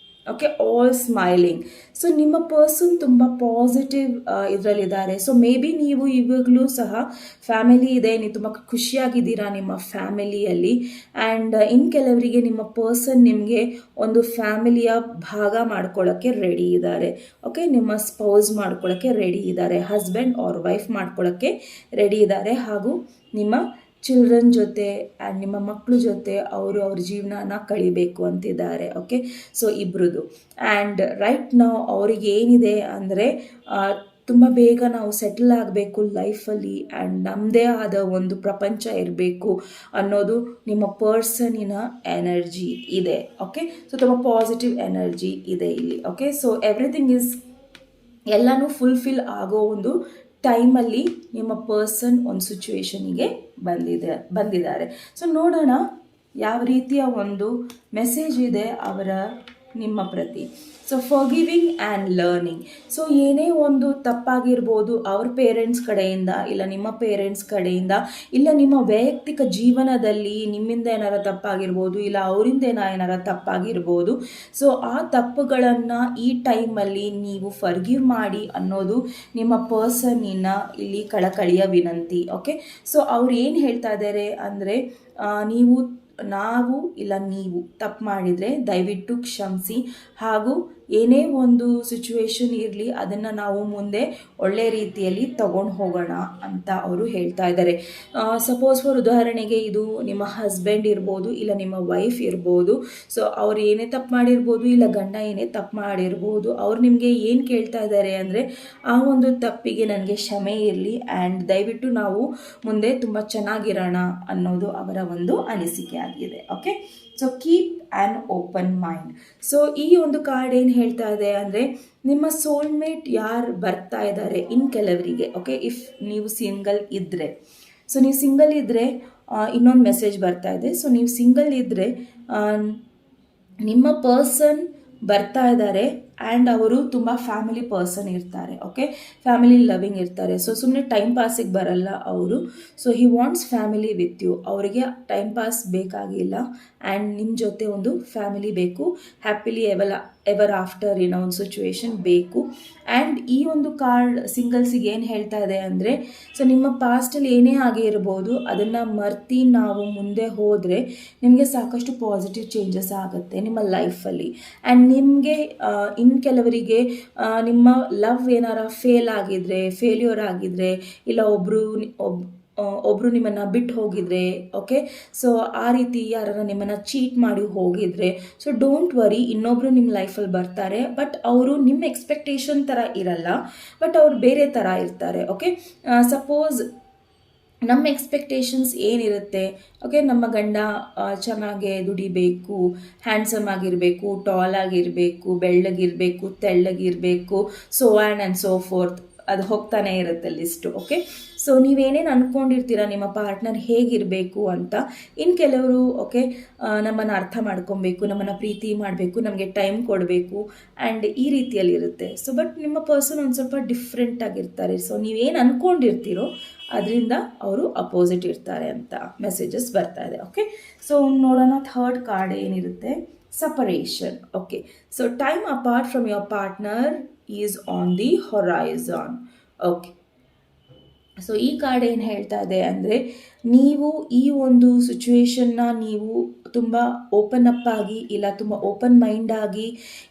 Okay, all smiling. So ನಿಮ್ಮ ಪರ್ಸನ್ ತುಂಬ ಪಾಸಿಟಿವ್ ಇದರಲ್ಲಿದ್ದಾರೆ. ಸೊ ಮೇ ಬಿ ನೀವು ಇವಾಗಲೂ ಸಹ ಫ್ಯಾಮಿಲಿ ಇದೆ, ನೀವು ತುಂಬ ಖುಷಿಯಾಗಿದ್ದೀರಾ ನಿಮ್ಮ ಫ್ಯಾಮಿಲಿಯಲ್ಲಿ. ಆ್ಯಂಡ್ ಇನ್ನು ಕೆಲವರಿಗೆ ನಿಮ್ಮ ಪರ್ಸನ್ ನಿಮಗೆ ಒಂದು ಫ್ಯಾಮಿಲಿಯ ಭಾಗ ಮಾಡ್ಕೊಳ್ಳೋಕ್ಕೆ ರೆಡಿ ಇದ್ದಾರೆ. ಓಕೆ, ನಿಮ್ಮ ಸ್ಪೌಸ್ ಮಾಡ್ಕೊಳ್ಳೋಕ್ಕೆ ರೆಡಿ ಇದ್ದಾರೆ, ಹಸ್ಬೆಂಡ್ ಆರ್ ವೈಫ್ ಮಾಡ್ಕೊಳ್ಳೋಕ್ಕೆ ರೆಡಿ ಇದ್ದಾರೆ, ಹಾಗೂ ನಿಮ್ಮ ಚಿಲ್ಡ್ರನ್ ಜೊತೆ ಆ್ಯಂಡ್ ನಿಮ್ಮ ಮಕ್ಕಳ ಜೊತೆ ಅವರು ಅವ್ರ ಜೀವನನ ಕಳಿಬೇಕು ಅಂತಿದ್ದಾರೆ. ಓಕೆ, ಸೊ ಇಬ್ಬರದು. ಆ್ಯಂಡ್ ರೈಟ್ ನಾವು ಅವ್ರಿಗೆ ಏನಿದೆ ಅಂದರೆ ತುಂಬ ಬೇಗ ನಾವು ಸೆಟಲ್ ಆಗಬೇಕು ಲೈಫಲ್ಲಿ ಆ್ಯಂಡ್ ನಮ್ಮದೇ ಆದ ಒಂದು ಪ್ರಪಂಚ ಇರಬೇಕು ಅನ್ನೋದು ನಿಮ್ಮ ಪರ್ಸನಿನ ಎನರ್ಜಿ ಇದೆ. ಓಕೆ, ಸೊ ತುಂಬ ಪಾಸಿಟಿವ್ ಎನರ್ಜಿ ಇದೆ ಇಲ್ಲಿ. ಓಕೆ, ಸೊ ಎವ್ರಿಥಿಂಗ್ ಈಸ್ ಎಲ್ಲನೂ ಫುಲ್ಫಿಲ್ ಆಗೋ ಒಂದು ಟೈಮಲ್ಲಿ ನಿಮ್ಮ ಪರ್ಸನ್ ಒಂದು ಸಿಚುವೇಶನಿಗೆ ಬಂದಿದ್ದಾರೆ. ಸೊ ನೋಡೋಣ ಯಾವ ರೀತಿಯ ಒಂದು ಮೆಸೇಜ್ ಇದೆ ಅವರ ನಿಮ್ಮ ಪ್ರತಿ. So forgiving and learning. So ಏನೇ ಒಂದು ತಪ್ಪಾಗಿರ್ಬೋದು ಅವ್ರ ಪೇರೆಂಟ್ಸ್ ಕಡೆಯಿಂದ, ಇಲ್ಲ ನಿಮ್ಮ ಪೇರೆಂಟ್ಸ್ ಕಡೆಯಿಂದ, ಇಲ್ಲ ನಿಮ್ಮ ವೈಯಕ್ತಿಕ ಜೀವನದಲ್ಲಿ ನಿಮ್ಮಿಂದ ಏನಾರ ತಪ್ಪಾಗಿರ್ಬೋದು, ಇಲ್ಲ ಅವರಿಂದ ಏನಾರ ತಪ್ಪಾಗಿರ್ಬೋದು. ಸೊ ಆ ತಪ್ಪುಗಳನ್ನು ಈ ಟೈಮಲ್ಲಿ ನೀವು ಫರ್ಗಿವ್ ಮಾಡಿ ಅನ್ನೋದು ನಿಮ್ಮ ಪರ್ಸನ್ನಿನ ಇಲ್ಲಿ ಕಳಕಳಿಯ ವಿನಂತಿ. ಓಕೆ, ಸೊ ಅವ್ರು ಏನು ಹೇಳ್ತಾ ಇದ್ದಾರೆ ಅಂದರೆ ನೀವು ತಪ್ಪು ಮಾಡಿದರೆ ದಯವಿಟ್ಟು ಕ್ಷಮಿಸಿ, ಹಾಗೂ ಏನೇ ಒಂದು ಸಿಚುವೇಶನ್ ಇರಲಿ ಅದನ್ನು ನಾವು ಮುಂದೆ ಒಳ್ಳೆ ರೀತಿಯಲ್ಲಿ ತಗೊಂಡು ಹೋಗೋಣ ಅಂತ ಅವರು ಹೇಳ್ತಾ ಇದ್ದಾರೆ. ಸಪೋಸ್ ಫಾರ್ ಉದಾಹರಣೆಗೆ ಇದು ನಿಮ್ಮ ಹಸ್ಬೆಂಡ್ ಇರ್ಬೋದು, ಇಲ್ಲ ನಿಮ್ಮ ವೈಫ್ ಇರ್ಬೋದು. ಸೊ ಅವ್ರು ಏನೇ ತಪ್ಪು ಮಾಡಿರ್ಬೋದು, ಇಲ್ಲ ಗಂಡ ಏನೇ ತಪ್ಪು ಮಾಡಿರ್ಬೋದು. ಅವ್ರು ನಿಮಗೆ ಏನು ಕೇಳ್ತಾ ಇದ್ದಾರೆ ಅಂದರೆ ಆ ಒಂದು ತಪ್ಪಿಗೆ ನನಗೆ ಕ್ಷಮೆ ಇರಲಿ ಆ್ಯಂಡ್ ದಯವಿಟ್ಟು ನಾವು ಮುಂದೆ ತುಂಬ ಚೆನ್ನಾಗಿರೋಣ ಅನ್ನೋದು ಅವರ ಒಂದು ಅನಿಸಿಕೆ ಆಗಿದೆ. Okay, so keep an open mind. So ಈ ಒಂದು ಕಾರ್ಡ್ ಏನು ಹೇಳ್ತಾ ಇದೆ ಅಂದರೆ ನಿಮ್ಮ ಸೋಲ್ಮೇಟ್ ಯಾರು ಬರ್ತಾ ಇದ್ದಾರೆ ಇನ್ನು ಕೆಲವರಿಗೆ. ಓಕೆ, ಇಫ್ ನೀವು ಸಿಂಗಲ್ ಇದ್ದರೆ, ಸೊ ನೀವು ಸಿಂಗಲ್ ಇದ್ದರೆ ಇನ್ನೊಂದು ಮೆಸೇಜ್ ಬರ್ತಾ ಇದೆ. ಸೊ ನೀವು ಸಿಂಗಲ್ ಇದ್ದರೆ ನಿಮ್ಮ ಪರ್ಸನ್ ಬರ್ತಾ ಇದ್ದಾರೆ ಆ್ಯಂಡ್ ಅವರು ತುಂಬ ಫ್ಯಾಮಿಲಿ ಪರ್ಸನ್ ಇರ್ತಾರೆ. ಓಕೆ, ಫ್ಯಾಮಿಲಿ ಲವಿಂಗ್ ಇರ್ತಾರೆ. ಸೊ ಸುಮ್ಮನೆ ಟೈಮ್ ಪಾಸಿಗೆ ಬರಲ್ಲ ಅವರು. So he wants family with you. ಅವರಿಗೆ ಟೈಮ್ ಪಾಸ್ ಬೇಕಾಗಿಲ್ಲ ಆ್ಯಂಡ್ ನಿಮ್ಮ ಜೊತೆ ಒಂದು ಫ್ಯಾಮಿಲಿ ಬೇಕು, ಹ್ಯಾಪಿಲಿ ಎವರ್ ಆಫ್ಟರ್ ಏನೋ ಒಂದು ಸಿಚುವೇಶನ್ ಬೇಕು. ಆ್ಯಂಡ್ ಈ ಒಂದು ಕಾರ್ಡ್ ಸಿಂಗಲ್ಸಿಗೆ ಏನು ಹೇಳ್ತಾ ಇದೆ ಅಂದರೆ, ಸೊ ನಿಮ್ಮ ಪಾಸ್ಟಲ್ಲಿ ಏನೇ ಆಗೇ ಇರ್ಬೋದು, ಅದನ್ನು ಮರ್ತಿ ನಾವು ಮುಂದೆ ಹೋದರೆ ನಿಮಗೆ ಸಾಕಷ್ಟು ಪಾಸಿಟಿವ್ ಚೇಂಜಸ್ ಆಗುತ್ತೆ ನಿಮ್ಮ ಲೈಫಲ್ಲಿ. ಆ್ಯಂಡ್ ನಿಮಗೆ ಇನ್ನು ಕೆಲವರಿಗೆ ನಿಮ್ಮ ಲವ್ ಏನಾರ ಫೇಲ್ಯೂರ್ ಆಗಿದ್ರೆ, ಇಲ್ಲ ಒಬ್ಬರು ನಿಮ್ಮನ್ನು ಬಿಟ್ಟು ಹೋಗಿದ್ರೆ, ಓಕೆ, ಸೊ ಆ ರೀತಿ ಯಾರನ್ನ ನಿಮ್ಮನ್ನು ಚೀಟ್ ಮಾಡಿ ಹೋಗಿದ್ರೆ, ಸೊ ಡೋಂಟ್ ವರಿ, ಇನ್ನೊಬ್ಬರು ನಿಮ್ಮ ಲೈಫಲ್ಲಿ ಬರ್ತಾರೆ. ಬಟ್ ಅವರು ನಿಮ್ಮ ಎಕ್ಸ್ಪೆಕ್ಟೇಷನ್ ಥರ ಇರಲ್ಲ, ಬಟ್ ಅವ್ರು ಬೇರೆ ಥರ ಇರ್ತಾರೆ. ಓಕೆ, ಸಪೋಸ್ ನಮ್ಮ ಎಕ್ಸ್ಪೆಕ್ಟೇಷನ್ಸ್ ಏನಿರುತ್ತೆ, ಓಕೆ, ನಮ್ಮ ಗಂಡ ಚೆನ್ನಾಗೆ ದುಡಿಬೇಕು, ಹ್ಯಾಂಡ್ಸಮ್ ಆಗಿರಬೇಕು, ಟಾಲ್ ಆಗಿರಬೇಕು, ಬೆಳ್ಳಗಿರಬೇಕು, ತೆಳ್ಳಗಿರಬೇಕು, ಸೊ ಆ್ಯಂಡ್ ಸೋ ಫೋರ್ತ್, ಅದು ಹೋಗ್ತಾನೆ ಇರುತ್ತೆ ಲಿಸ್ಟು. ಓಕೆ, ಸೊ ನೀವೇನೇನು ಅಂದ್ಕೊಂಡಿರ್ತೀರ ನಿಮ್ಮ ಪಾರ್ಟ್ನರ್ ಹೇಗಿರಬೇಕು ಅಂತ. ಇನ್ನು ಕೆಲವರು ಓಕೆ, ನಮ್ಮನ್ನು ಅರ್ಥ ಮಾಡ್ಕೊಬೇಕು, ನಮ್ಮನ್ನು ಪ್ರೀತಿ ಮಾಡಬೇಕು, ನಮಗೆ ಟೈಮ್ ಕೊಡಬೇಕು ಆ್ಯಂಡ್ ಈ ರೀತಿಯಲ್ಲಿರುತ್ತೆ. ಸೊ ಬಟ್ ನಿಮ್ಮ ಪರ್ಸನ್ ಒಂದು ಸ್ವಲ್ಪ ಡಿಫ್ರೆಂಟ್ ಆಗಿರ್ತಾರೆ. ಸೊ ನೀವೇನು ಅಂದ್ಕೊಂಡಿರ್ತೀರೋ ಅದರಿಂದ ಅವರು ಅಪೋಸಿಟ್ ಇರ್ತಾರೆ ಅಂತ ಮೆಸೇಜಸ್ ಬರ್ತಾ ಇದೆ. ಓಕೆ, ಸೊ ನೋಡೋಣ ಥರ್ಡ್ ಕಾರ್ಡ್ ಏನಿರುತ್ತೆ, separation. Okay, so time apart from your partner is on the horizon. Okay, so ಈ ಕಾರ್ಡ್ ಏನು ಹೇಳ್ತಾ ಇದೆ ಅಂದರೆ, ನೀವು ಈ ಒಂದು ಸಿಚುವೇಶನ್ನ ನೀವು ತುಂಬ ಓಪನ್ ಅಪ್ ಆಗಿ, ಇಲ್ಲ ತುಂಬ ಓಪನ್ ಮೈಂಡ್ ಆಗಿ,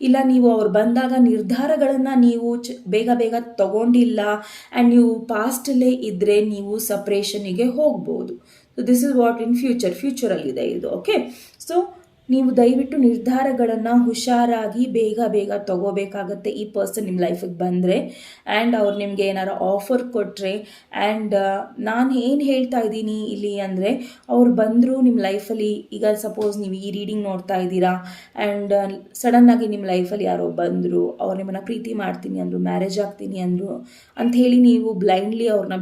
ಇಲ್ಲ ನೀವು ಅವ್ರು ಬಂದಾಗ ನಿರ್ಧಾರಗಳನ್ನು ನೀವು ಬೇಗ ತಗೊಂಡಿಲ್ಲ ಆ್ಯಂಡ್ ನೀವು ಪಾಸ್ಟಲ್ಲೇ ಇದ್ದರೆ ನೀವು ಸಪ್ರೇಷನಿಗೆ ಹೋಗ್ಬೋದು. So this is what in ಫ್ಯೂಚರಲ್ಲಿದೆ ಇದು. ಓಕೆ, ಸೊ ನೀವು ದಯವಿಟ್ಟು ನಿರ್ಧಾರಗಳನ್ನು ಹುಷಾರಾಗಿ ಬೇಗ ತಗೋಬೇಕಾಗತ್ತೆ ಈ ಪರ್ಸನ್ ನಿಮ್ಮ ಲೈಫಿಗೆ ಬಂದರೆ. ಆ್ಯಂಡ್ ಅವ್ರು ನಿಮಗೆ ಏನಾರು ಆಫರ್ ಕೊಟ್ಟರೆ, ಆ್ಯಂಡ್ ನಾನು ಏನು ಹೇಳ್ತಾ ಇದ್ದೀನಿ ಇಲ್ಲಿ ಅಂದರೆ, ಅವ್ರು ಬಂದರು ನಿಮ್ಮ ಲೈಫಲ್ಲಿ, ಈಗ ಸಪೋಸ್ ನೀವು ಈ ರೀಡಿಂಗ್ ನೋಡ್ತಾ ಇದ್ದೀರಾ ಆ್ಯಂಡ್ ಸಡನ್ನಾಗಿ ನಿಮ್ಮ ಲೈಫಲ್ಲಿ ಯಾರೋ ಬಂದರು, ಅವ್ರು ನಿಮ್ಮನ್ನು ಪ್ರೀತಿ ಮಾಡ್ತೀನಿ ಅಂದರು, ಮ್ಯಾರೇಜ್ ಆಗ್ತೀನಿ ಅಂದರು ಅಂಥೇಳಿ ನೀವು ಬ್ಲೈಂಡ್ಲಿ ಅವ್ರನ್ನ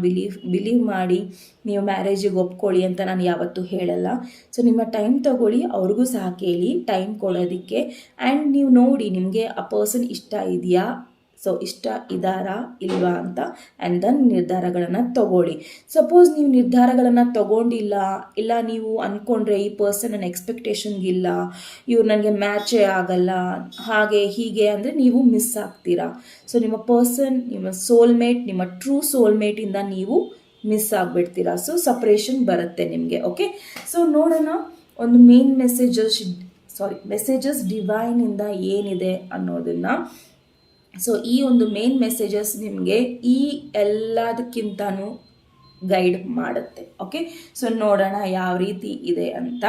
ಬಿಲೀವ್ ಮಾಡಿ ನೀವು ಮ್ಯಾರೇಜಿಗೆ ಒಪ್ಕೊಳ್ಳಿ ಅಂತ ನಾನು ಯಾವತ್ತೂ ಹೇಳಲ್ಲ. ಸೊ ನಿಮ್ಮ ಟೈಮ್ ತಗೊಳ್ಳಿ, ಅವ್ರಿಗೂ ಸಹ ಕೇಳಿ ಟೈಮ್ ಕೊಡೋದಕ್ಕೆ. ಆ್ಯಂಡ್ ನೀವು ನೋಡಿ ನಿಮಗೆ ಆ ಪರ್ಸನ್ ಇಷ್ಟ ಇದೆಯಾ, ಸೊ ಇಷ್ಟ ಇದ್ದಾರಾ ಇಲ್ವಾ ಅಂತ, ಆ್ಯಂಡ್ ದೆನ್ ನಿರ್ಧಾರಗಳನ್ನು ತಗೊಳ್ಳಿ. ಸಪೋಸ್ ನೀವು ನಿರ್ಧಾರಗಳನ್ನು ತಗೊಂಡಿಲ್ಲ, ಇಲ್ಲ ನೀವು ಅಂದ್ಕೊಂಡ್ರೆ ಈ ಪರ್ಸನ್ ನನ್ನ ಎಕ್ಸ್ಪೆಕ್ಟೇಷನ್ಗಿಲ್ಲ, ಇವ್ರು ನನಗೆ ಮ್ಯಾಚೇ ಆಗಲ್ಲ, ಹಾಗೆ ಹೀಗೆ ಅಂದರೆ ನೀವು ಮಿಸ್ ಆಗ್ತೀರಾ. ಸೊ ನಿಮ್ಮ ಪರ್ಸನ್, ನಿಮ್ಮ ಸೋಲ್ಮೇಟ್, ನಿಮ್ಮ ಟ್ರೂ ಸೋಲ್ಮೇಟಿಂದ ನೀವು ಮಿಸ್ ಆಗಿಬಿಡ್ತೀರಾ. ಸೊ ಸಪ್ರೇಷನ್ ಬರುತ್ತೆ ನಿಮಗೆ. ಓಕೆ, ಸೊ ನೋಡೋಣ ಒಂದು ಮೇನ್ ಮೆಸೇಜಸ್ ಡಿವೈನಿಂದ ಏನಿದೆ ಅನ್ನೋದನ್ನು. ಸೊ ಈ ಒಂದು ಮೇನ್ ಮೆಸೇಜಸ್ ನಿಮಗೆ ಈ ಎಲ್ಲದಕ್ಕಿಂತನೂ ಗೈಡ್ ಮಾಡುತ್ತೆ. ಓಕೆ, ಸೊ ನೋಡೋಣ ಯಾವ ರೀತಿ ಇದೆ ಅಂತ.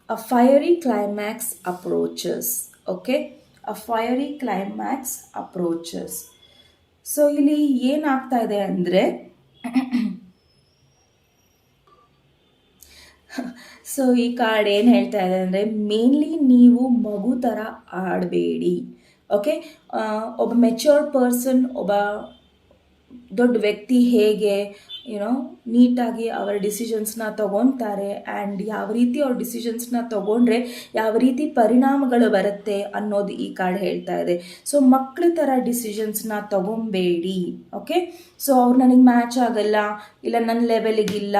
A fiery climax approaches. Okay, a fiery climax approaches. So ಇಲ್ಲಿ ಏನಾಗ್ತಾ ಇದೆ ಅಂದರೆ, ಸೊ ಈ ಕಾರ್ಡ್ ಏನು ಹೇಳ್ತಾ ಇದೆ ಅಂದರೆ, ಮೇನ್ಲಿ ನೀವು ಮಗು ಥರ ಆಡಬೇಡಿ. ಓಕೆ, ಒಬ್ಬ ಮೆಚ್ಯೂರ್ಡ್ ಪರ್ಸನ್, ಒಬ್ಬ ದೊಡ್ಡ ವ್ಯಕ್ತಿ ಹೇಗೆ ನೀಟಾಗಿ ಅವರ ಡಿಸಿಷನ್ಸ್ನ ತಗೊತಾರೆ ಆ್ಯಂಡ್ ಯಾವ ರೀತಿ ಅವ್ರ ಡಿಸಿಷನ್ಸ್ನ ತಗೊಂಡ್ರೆ ಯಾವ ರೀತಿ ಪರಿಣಾಮಗಳು ಬರುತ್ತೆ ಅನ್ನೋದು ಈ ಕಾರ್ಡ್ ಹೇಳ್ತಾ ಇದೆ. ಸೊ ಮಕ್ಕಳ ಥರ ಡಿಸಿಷನ್ಸ್ನ ತಗೊಬೇಡಿ. ಓಕೆ, ಸೊ ಅವ್ರು ನನಗೆ ಮ್ಯಾಚ್ ಆಗಲ್ಲ, ಇಲ್ಲ ನನ್ನ ಲೆವೆಲಿಗಿಲ್ಲ,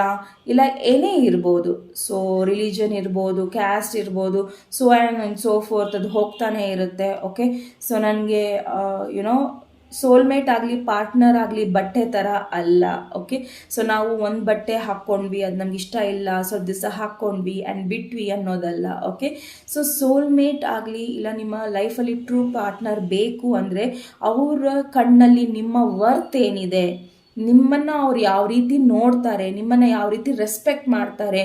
ಇಲ್ಲ ಏನೇ ಇರ್ಬೋದು, ಸೊ ರಿಲಿಜನ್ ಇರ್ಬೋದು, ಕ್ಯಾಸ್ಟ್ ಇರ್ಬೋದು, ಸೊ ಆ್ಯಂಡ್ ಸೋ ಫೋರ್ತ್, ಅದು ಹೋಗ್ತಾನೆ ಇರುತ್ತೆ. ಓಕೆ, ಸೊ ನನಗೆ ಸೋಲ್ಮೇಟ್ ಆಗಲಿ ಪಾರ್ಟ್ನರ್ ಆಗಲಿ ಬಟ್ಟೆ ಥರ ಅಲ್ಲ. ಓಕೆ, ಸೊ ನಾವು ಒಂದು ಬಟ್ಟೆ ಹಾಕ್ಕೊಂಡ್ವಿ, ಅದು ನಮ್ಗೆ ಇಷ್ಟ ಇಲ್ಲ, ಸ್ವಲ್ಪ ದಿವಸ ಹಾಕ್ಕೊಂಡ್ವಿ ಆ್ಯಂಡ್ ಬಿಟ್ವಿ ಅನ್ನೋದಲ್ಲ. ಓಕೆ, ಸೊ ಸೋಲ್ಮೇಟ್ ಆಗಲಿ, ಇಲ್ಲ ನಿಮ್ಮ ಲೈಫಲ್ಲಿ ಟ್ರೂ ಪಾರ್ಟ್ನರ್ ಬೇಕು ಅಂದರೆ ಅವರ ಕಣ್ಣಲ್ಲಿ ನಿಮ್ಮ ವರ್ತ್ ಏನಿದೆ, ನಿಮ್ಮನ್ನು ಅವ್ರು ಯಾವ ರೀತಿ ನೋಡ್ತಾರೆ, ನಿಮ್ಮನ್ನು ಯಾವ ರೀತಿ ರೆಸ್ಪೆಕ್ಟ್ ಮಾಡ್ತಾರೆ,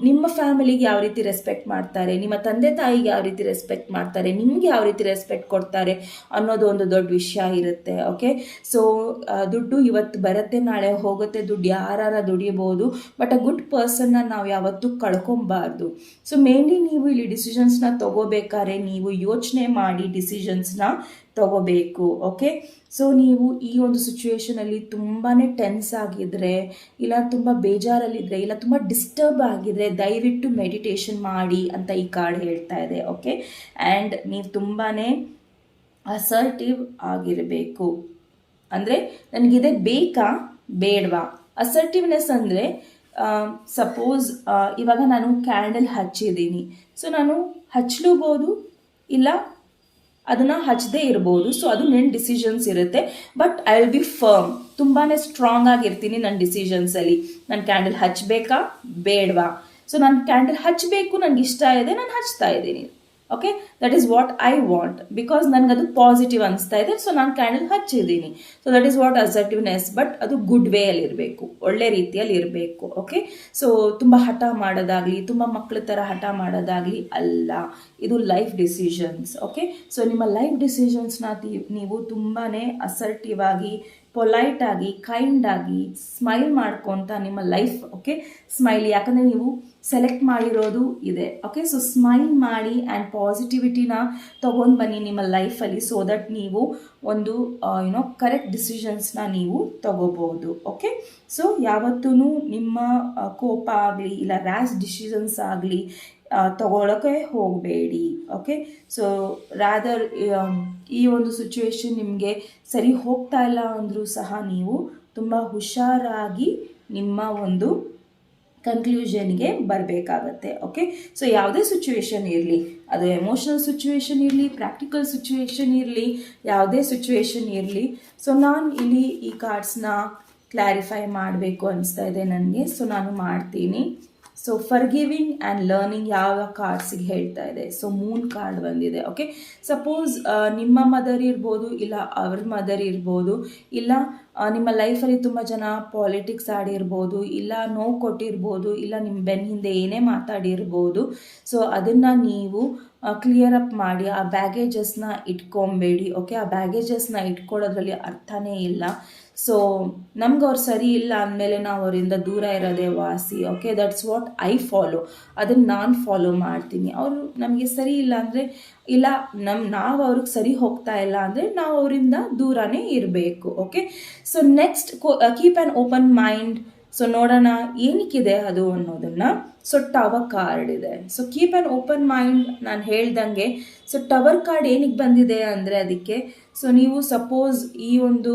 ನಿಮ್ಮ ಫ್ಯಾಮಿಲಿಗೆ ಯಾವ ರೀತಿ ರೆಸ್ಪೆಕ್ಟ್ ಮಾಡ್ತಾರೆ, ನಿಮ್ಮ ತಂದೆ ತಾಯಿಗೆ ಯಾವ ರೀತಿ ರೆಸ್ಪೆಕ್ಟ್ ಮಾಡ್ತಾರೆ, ನಿಮಗೆ ಯಾವ ರೀತಿ ರೆಸ್ಪೆಕ್ಟ್ ಕೊಡ್ತಾರೆ ಅನ್ನೋದು ಒಂದು ದೊಡ್ಡ ವಿಷಯ ಇರುತ್ತೆ. ಓಕೆ, ಸೊ ದುಡ್ಡು ಇವತ್ತು ಬರುತ್ತೆ, ನಾಳೆ ಹೋಗುತ್ತೆ, ದುಡ್ಡು ಯಾರ ದುಡಿಬೋದು, ಬಟ್ ಅ ಗುಡ್ ಪರ್ಸನ್ನ ನಾವು ಯಾವತ್ತೂ ಕಳ್ಕೊಬಾರ್ದು. ಸೊ ಮೇನ್ಲಿ ನೀವು ಇಲ್ಲಿ ಡಿಸಿಷನ್ಸ್ನ ತಗೋಬೇಕಾದ್ರೆ ನೀವು ಯೋಚನೆ ಮಾಡಿ ಡಿಸಿಷನ್ಸ್ನ ತಗೋಬೇಕು. ಓಕೆ, ಸೊ ನೀವು ಈ ಒಂದು ಸಿಚುವೇಶನಲ್ಲಿ ತುಂಬಾ ಟೆನ್ಸ್ ಆಗಿದ್ರೆ, ಇಲ್ಲ ತುಂಬ ಬೇಜಾರಲ್ಲಿದ್ದರೆ, ಇಲ್ಲ ತುಂಬ ಡಿಸ್ಟರ್ಬ್ ಆಗಿದ್ರೆ ದಯವಿಟ್ಟು ಮೆಡಿಟೇಷನ್ ಮಾಡಿ ಅಂತ ಈ ಕಾರ್ಡ್ ಹೇಳ್ತಾ ಇದೆ. ಓಕೆ, ಆ್ಯಂಡ್ ನೀವು ತುಂಬಾ ಅಸರ್ಟಿವ್ ಆಗಿರಬೇಕು. ಅಂದರೆ ನನಗಿದೆ ಬೇಕಾ ಬೇಡವಾ. ಅಸರ್ಟಿವ್ನೆಸ್ ಅಂದರೆ ಸಪೋಸ್ ಇವಾಗ ನಾನು ಕ್ಯಾಂಡಲ್ ಹಚ್ಚಿದ್ದೀನಿ, ಸೊ ನಾನು ಹಚ್ಚಲೂಬೋದು ಇಲ್ಲ ಅದನ್ನು ಹಚ್ಚದೇ ಇರ್ಬೋದು. ಸೊ ಅದು ನನ್ನ ಡಿಸಿಷನ್ಸ್ ಇರುತ್ತೆ. But I will be firm, ತುಂಬಾ ಸ್ಟ್ರಾಂಗ್ ಆಗಿರ್ತೀನಿ ನನ್ನ ಡಿಸಿಷನ್ಸಲ್ಲಿ. ನಾನು ಕ್ಯಾಂಡಲ್ ಹಚ್ಚಬೇಕಾ ಬೇಡವಾ. ಸೊ ನಾನು ಕ್ಯಾಂಡಲ್ ಹಚ್ಚಬೇಕು, ನನಗೆ ಇಷ್ಟ ಇದೆ, ನಾನು ಹಚ್ತಾ ಇದ್ದೀನಿ. Okay, that is what I want, because ನನಗದು ಪಾಸಿಟಿವ್ ಅನಿಸ್ತಾ ಇದೆ. ಸೊ ನಾನು ಕ್ಯಾಂಡಲ್ ಹಚ್ಚಿದ್ದೀನಿ. So that is what assertiveness. But ಅದು ಗುಡ್ ವೇಯಲ್ಲಿ ಇರಬೇಕು, ಒಳ್ಳೆ ರೀತಿಯಲ್ಲಿ ಇರಬೇಕು. ಓಕೆ, ಸೊ ತುಂಬ ಹಠ ಮಾಡೋದಾಗಲಿ, ತುಂಬ ಮಕ್ಕಳ ಥರ ಹಠ ಮಾಡೋದಾಗಲಿ ಅಲ್ಲ, ಇದು ಲೈಫ್ ಡಿಸಿಷನ್ಸ್. ಓಕೆ, ಸೊ ನಿಮ್ಮ ಲೈಫ್ ಡಿಸಿಷನ್ಸ್ನ ನೀವು ತುಂಬಾ ಅಸರ್ಟಿವ್ ಆಗಿ, ಪೊಲೈಟ್ ಆಗಿ, ಕೈಂಡ್ ಆಗಿ, ಸ್ಮೈಲ್ ಮಾಡ್ಕೊತ ನಿಮ್ಮ ಲೈಫ್, ಓಕೆ, ಸ್ಮೈಲ್, ಯಾಕಂದರೆ ನೀವು ಸೆಲೆಕ್ಟ್ ಮಾಡಿರೋದು ಇದೆ. ಓಕೆ, ಸೊ ಸ್ಮೈಲ್ ಮಾಡಿ ಆ್ಯಂಡ್ ಪಾಸಿಟಿವಿಟಿನ ತೊಗೊಂಡು ಬನ್ನಿ ನಿಮ್ಮ ಲೈಫಲ್ಲಿ, ಸೊ ದಟ್ ನೀವು ಒಂದು ಕರೆಕ್ಟ್ ಡಿಸಿಷನ್ಸ್ನ ನೀವು ತಗೋಬೋದು. ಓಕೆ, ಸೊ ಯಾವತ್ತೂ ನಿಮ್ಮ ಕೋಪ ಆಗಲಿ ಇಲ್ಲ ರ್ಯಾಶ್ ಡಿಸಿಷನ್ಸ್ ಆಗಲಿ ತಗೊಳ್ಳೋಕ್ಕೆ ಹೋಗಬೇಡಿ. ಓಕೆ, ಸೊ ರಾದರ್ ಈ ಒಂದು ಸಿಚುವೇಶನ್ ನಿಮಗೆ ಸರಿ ಹೋಗ್ತಾ ಇಲ್ಲ ಅಂದರೂ ಸಹ ನೀವು ತುಂಬ ಹುಷಾರಾಗಿ ನಿಮ್ಮ ಒಂದು ಕನ್ಕ್ಲೂಷನ್ಗೆ ಬರಬೇಕಾಗತ್ತೆ. ಓಕೆ, ಸೊ ಯಾವುದೇ ಸಿಚುವೇಶನ್ ಇರಲಿ, ಅದು ಎಮೋಷನಲ್ ಸಿಚುವೇಶನ್ ಇರಲಿ, ಪ್ರಾಕ್ಟಿಕಲ್ ಸಿಚುವೇಶನ್ ಇರಲಿ, ಯಾವುದೇ ಸಿಚುವೇಶನ್ ಇರಲಿ, ಸೊ ನಾನು ಇಲ್ಲಿ ಈ ಕಾರ್ಡ್ಸ್ನ ಕ್ಲಾರಿಫೈ ಮಾಡಬೇಕು ಅನಿಸ್ತಾ ಇದೆ ನನಗೆ. ಸೊ ನಾನು ಮಾಡ್ತೀನಿ. ಸೊ ಫರ್ಗಿವಿಂಗ್ ಆ್ಯಂಡ್ ಲರ್ನಿಂಗ್ ಯಾವ ಕಾರ್ಡ್ಸಿಗೆ ಹೇಳ್ತಾ ಇದೆ. ಸೊ ಮೂನ್ ಕಾರ್ಡ್ ಬಂದಿದೆ. ಓಕೆ, ಸಪೋಸ್ ನಿಮ್ಮ ಮದರ್ ಇರ್ಬೋದು, ಇಲ್ಲ ಅವ್ರ ಮದರ್ ಇರ್ಬೋದು, ಇಲ್ಲ ನಿಮ್ಮ ಲೈಫಲ್ಲಿ ತುಂಬ ಜನ ಪಾಲಿಟಿಕ್ಸ್ ಆಡಿರ್ಬೋದು, ಇಲ್ಲ ನೋವು ಕೊಟ್ಟಿರ್ಬೋದು, ಇಲ್ಲ ನಿಮ್ಮ ಬೆನ್ನ ಹಿಂದೆ ಏನೇ ಮಾತಾಡಿರ್ಬೋದು. ಸೊ ಅದನ್ನು ನೀವು ಕ್ಲಿಯರ್ ಅಪ್ ಮಾಡಿ, ಆ ಬ್ಯಾಗೇಜಸ್ನ ಇಟ್ಕೊಬೇಡಿ. ಓಕೆ, ಆ ಬ್ಯಾಗೇಜಸ್ನ ಇಟ್ಕೊಳ್ಳೋದ್ರಲ್ಲಿ ಅರ್ಥನೇ ಇಲ್ಲ. ಸೊ ನಮ್ಗೆ ಅವ್ರು ಸರಿ ಇಲ್ಲ ಅಂದಮೇಲೆ ನಾವು ಅವರಿಂದ ದೂರ ಇರೋದೇ ವಾಸಿ. Okay, that's what I follow, ಅದನ್ನು ನಾನು ಫಾಲೋ ಮಾಡ್ತೀನಿ. ಅವರು ನಮಗೆ ಸರಿ ಇಲ್ಲ ಅಂದರೆ, ಇಲ್ಲ ನಾವು ಅವ್ರಿಗೆ ಸರಿ ಹೋಗ್ತಾ ಇಲ್ಲ ಅಂದರೆ ನಾವು ಅವರಿಂದ ದೂರನೇ ಇರಬೇಕು. Okay, so next keep an open mind. So ನೋಡೋಣ ಏನಕ್ಕಿದೆ ಅದು ಅನ್ನೋದನ್ನು. ಸೊ ಟವರ್ ಕಾರ್ಡ್ ಇದೆ. So keep an open mind ನಾನು ಹೇಳ್ದಂಗೆ. ಸೊ ಟವರ್ ಕಾರ್ಡ್ ಏನಕ್ಕೆ ಬಂದಿದೆ ಅಂದರೆ ಅದಕ್ಕೆ, ಸೊ ನೀವು ಸಪೋಸ್ ಈ ಒಂದು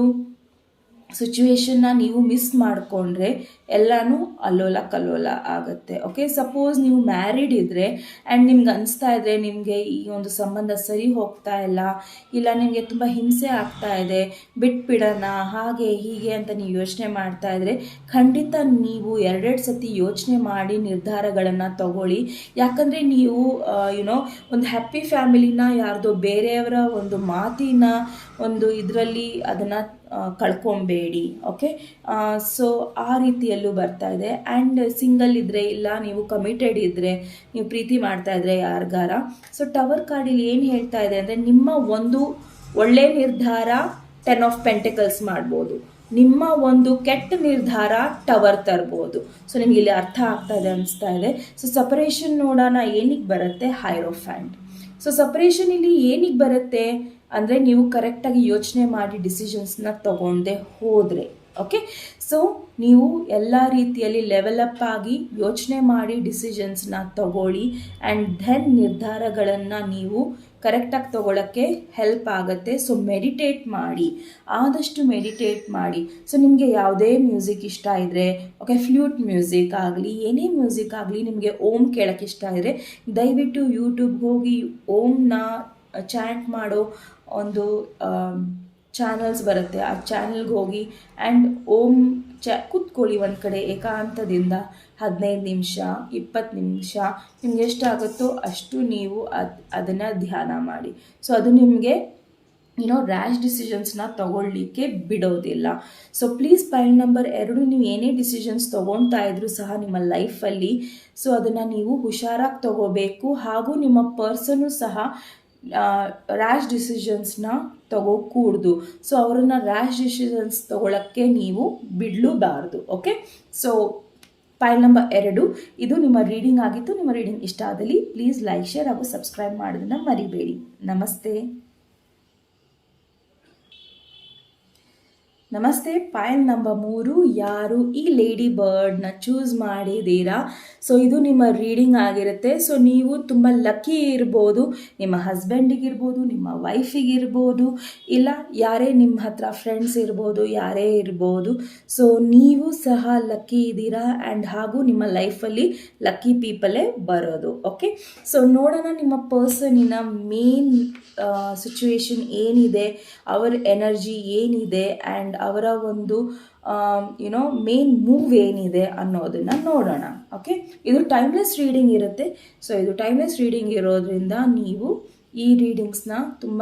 ಸಿಚುವೇಶನ್ನ ನೀವು ಮಿಸ್ ಮಾಡಿಕೊಂಡ್ರೆ ಎಲ್ಲನೂ ಅಲ್ಲೋಲ ಕಲ್ಲೋಲ ಆಗುತ್ತೆ. ಓಕೆ, ಸಪೋಸ್ ನೀವು ಮ್ಯಾರಿಡ್ ಇದ್ದರೆ ಆ್ಯಂಡ್ ನಿಮ್ಗೆ ಅನಿಸ್ತಾ ಇದ್ದರೆ ನಿಮಗೆ ಈ ಒಂದು ಸಂಬಂಧ ಸರಿ ಹೋಗ್ತಾ ಇಲ್ಲ ನಿಮಗೆ ತುಂಬ ಹಿಂಸೆ ಆಗ್ತಾ ಇದೆ, ಬಿಟ್ಬಿಡೋಣ ಹಾಗೆ ಹೀಗೆ ಅಂತ ನೀವು ಯೋಚನೆ ಮಾಡ್ತಾ ಇದ್ದರೆ, ಖಂಡಿತ ನೀವು ಎರಡೆರಡು ಸತಿ ಯೋಚನೆ ಮಾಡಿ ನಿರ್ಧಾರಗಳನ್ನು ತಗೊಳ್ಳಿ. ಯಾಕಂದರೆ ನೀವು ಒಂದು ಹ್ಯಾಪಿ ಫ್ಯಾಮಿಲಿನ ಯಾರ್ದೋ ಬೇರೆಯವರ ಒಂದು ಮಾತಿನ ಒಂದು ಇದರಲ್ಲಿ ಅದನ್ನು ಕಳ್ಕೊಬೇಡಿ. ಓಕೆ, ಸೊ ಆ ರೀತಿಯಲ್ಲೂ ಬರ್ತಾ ಇದೆ. ಆ್ಯಂಡ್ ಸಿಂಗಲ್ ಇದ್ದರೆ, ಇಲ್ಲ ನೀವು ಕಮಿಟೆಡ್ ಇದ್ದರೆ, ನೀವು ಪ್ರೀತಿ ಮಾಡ್ತಾ ಇದ್ರೆ ಯಾರಿಗಾರ, ಸೊ ಟವರ್ ಕಾರ್ಡಿಲ್ಲಿ ಏನು ಹೇಳ್ತಾ ಇದೆ ಅಂದರೆ, ನಿಮ್ಮ ಒಂದು ಒಳ್ಳೆ ನಿರ್ಧಾರ 10 ಆಫ್ ಪೆಂಟಿಕಲ್ಸ್ ಮಾಡ್ಬೋದು, ನಿಮ್ಮ ಒಂದು ಕೆಟ್ಟ ನಿರ್ಧಾರ ಟವರ್ ತರ್ಬೋದು. ಸೊ ನಿಮ್ಗೆ ಇಲ್ಲಿ ಅರ್ಥ ಆಗ್ತಾ ಇದೆ ಅನಿಸ್ತಾ ಇದೆ. ಸೊ ಸಪರೇಷನ್ ನೋಡೋಣ ಏನಕ್ಕೆ ಬರುತ್ತೆ. ಹೈರೋಫ್ಯಾಂಟ್. ಸೊ ಸಪರೇಷನ್ ಇಲ್ಲಿ ಏನಕ್ಕೆ ಬರುತ್ತೆ ಅಂದರೆ, ನೀವು ಕರೆಕ್ಟಾಗಿ ಯೋಚನೆ ಮಾಡಿ ಡಿಸಿಷನ್ಸ್ನ ತಗೊಂಡೆ ಹೋದರೆ. ಓಕೆ, ಸೊ ನೀವು ಎಲ್ಲ ರೀತಿಯಲ್ಲಿ ಲೆವೆಲ್ ಅಪ್ ಆಗಿ ಯೋಚನೆ ಮಾಡಿ ಡಿಸಿಷನ್ಸ್ನ ತಗೊಳ್ಳಿ. ಆ್ಯಂಡ್ ದೆನ್ ನಿರ್ಧಾರಗಳನ್ನು ನೀವು ಕರೆಕ್ಟಾಗಿ ತಗೊಳ್ಳೋಕ್ಕೆ ಹೆಲ್ಪ್ ಆಗುತ್ತೆ. ಸೊ ಮೆಡಿಟೇಟ್ ಮಾಡಿ, ಆದಷ್ಟು ಮೆಡಿಟೇಟ್ ಮಾಡಿ. ಸೊ ನಿಮಗೆ ಯಾವುದೇ ಮ್ಯೂಸಿಕ್ ಇಷ್ಟ ಇದ್ದರೆ, ಓಕೆ, ಫ್ಲೂಟ್ ಮ್ಯೂಸಿಕ್ ಆಗಲಿ, ಏನೇ ಮ್ಯೂಸಿಕ್ ಆಗಲಿ, ನಿಮಗೆ ಓಮ್ ಕೇಳೋಕ್ಕೆ ಇಷ್ಟ ಇದ್ದರೆ ದಯವಿಟ್ಟು ಯೂಟ್ಯೂಬ್ಗೆ ಹೋಗಿ ಓಮ್ನ ಚಾಂಟ್ ಮಾಡೋ ಒಂದು ಚಾನಲ್ಸ್ ಬರುತ್ತೆ, ಆ ಚಾನಲ್ಗೆ ಹೋಗಿ ಆ್ಯಂಡ್ ಓಮ್ ಕೂತ್ಕೊಳ್ಳಿ ಒಂದು ಕಡೆ ಏಕಾಂತದಿಂದ 15 ನಿಮಿಷ 20 ನಿಮಿಷ ನಿಮ್ಗೆ ಎಷ್ಟಾಗುತ್ತೋ ಅಷ್ಟು ನೀವು ಅದನ್ನು ಧ್ಯಾನ ಮಾಡಿ. ಸೊ ಅದು ನಿಮಗೆ ರ್ಯಾಶ್ ಡಿಸಿಷನ್ಸ್ನ ತಗೊಳ್ಳಿಕ್ಕೆ ಬಿಡೋದಿಲ್ಲ. ಸೊ ಪ್ಲೀಸ್ ಪಾಯಿಂಟ್ ನಂಬರ್ 2, ನೀವು ಏನೇ ಡಿಸಿಷನ್ಸ್ ತೊಗೊಳ್ತಾ ಇದ್ರೂ ಸಹ ನಿಮ್ಮ ಲೈಫಲ್ಲಿ, ಸೊ ಅದನ್ನು ನೀವು ಹುಷಾರಾಗಿ ತಗೋಬೇಕು. ಹಾಗೂ ನಿಮ್ಮ ಪರ್ಸನ್ನು ಸಹ ರ್ಯಾಶ್ ಡಿಸಿಷನ್ಸ್ನ ತಗೋಕೂಡ್ದು. ಸೊ ಅವರನ್ನು ರ್ಯಾಶ್ ಡಿಸಿಷನ್ಸ್ ತಗೊಳ್ಳೋಕ್ಕೆ ನೀವು ಬಿಡಲೂಬಾರ್ದು. ಓಕೆ, ಸೊ ಫೈಲ್ ನಂಬರ್ 2 ಇದು ನಿಮ್ಮ ರೀಡಿಂಗ್ ಆಗಿತ್ತು. ನಿಮ್ಮ ರೀಡಿಂಗ್ ಇಷ್ಟ ಆದಲ್ಲಿ ಪ್ಲೀಸ್ ಲೈಕ್, ಶೇರ್ ಹಾಗೂ ಸಬ್ಸ್ಕ್ರೈಬ್ ಮಾಡೋದನ್ನು ಮರಿಬೇಡಿ. ನಮಸ್ತೆ. ನಮಸ್ತೆ. ಪಾಯಲ್ ನಂಬರ್ 3, ಯಾರು ಈ ಲೇಡಿ ಬರ್ಡ್ನ ಚೂಸ್ ಮಾಡಿದ್ದೀರಾ? ಸೊ ಇದು ನಿಮ್ಮ ರೀಡಿಂಗ್ ಆಗಿರುತ್ತೆ. ಸೊ ನೀವು ತುಂಬ ಲಕ್ಕಿ ಇರ್ಬೋದು, ನಿಮ್ಮ ಹಸ್ಬೆಂಡಿಗಿರ್ಬೋದು, ನಿಮ್ಮ ವೈಫಿಗಿರ್ಬೋದು, ಇಲ್ಲ ಯಾರೇ ನಿಮ್ಮ ಹತ್ರ ಫ್ರೆಂಡ್ಸ್ ಇರ್ಬೋದು, ಯಾರೇ ಇರ್ಬೋದು. ಸೊ ನೀವು ಸಹ ಲಕ್ಕಿ ಇದ್ದೀರಾ ಆ್ಯಂಡ್ ಹಾಗೂ ನಿಮ್ಮ ಲೈಫಲ್ಲಿ ಲಕ್ಕಿ ಪೀಪಲೇ ಬರೋದು. ಓಕೆ, ಸೊ ನೋಡೋಣ ನಿಮ್ಮ ಪರ್ಸನಿನ ಮೇನ್ ಸಿಚುವೇಶನ್ ಏನಿದೆ, ಅವರ ಎನರ್ಜಿ ಏನಿದೆ ಆ್ಯಂಡ್ ಅವರ ಒಂದು ಮೇನ್ ಮೂವ್ ಏನಿದೆ ಅನ್ನೋದನ್ನು ನೋಡೋಣ. ಓಕೆ, ಇದು ಟೈಮ್ಲೆಸ್ ರೀಡಿಂಗ್ ಇರುತ್ತೆ. ಸೊ ಇದು ಟೈಮ್ಲೆಸ್ ರೀಡಿಂಗ್ ಇರೋದ್ರಿಂದ ನೀವು ಈ ರೀಡಿಂಗ್ಸ್ನ ತುಂಬ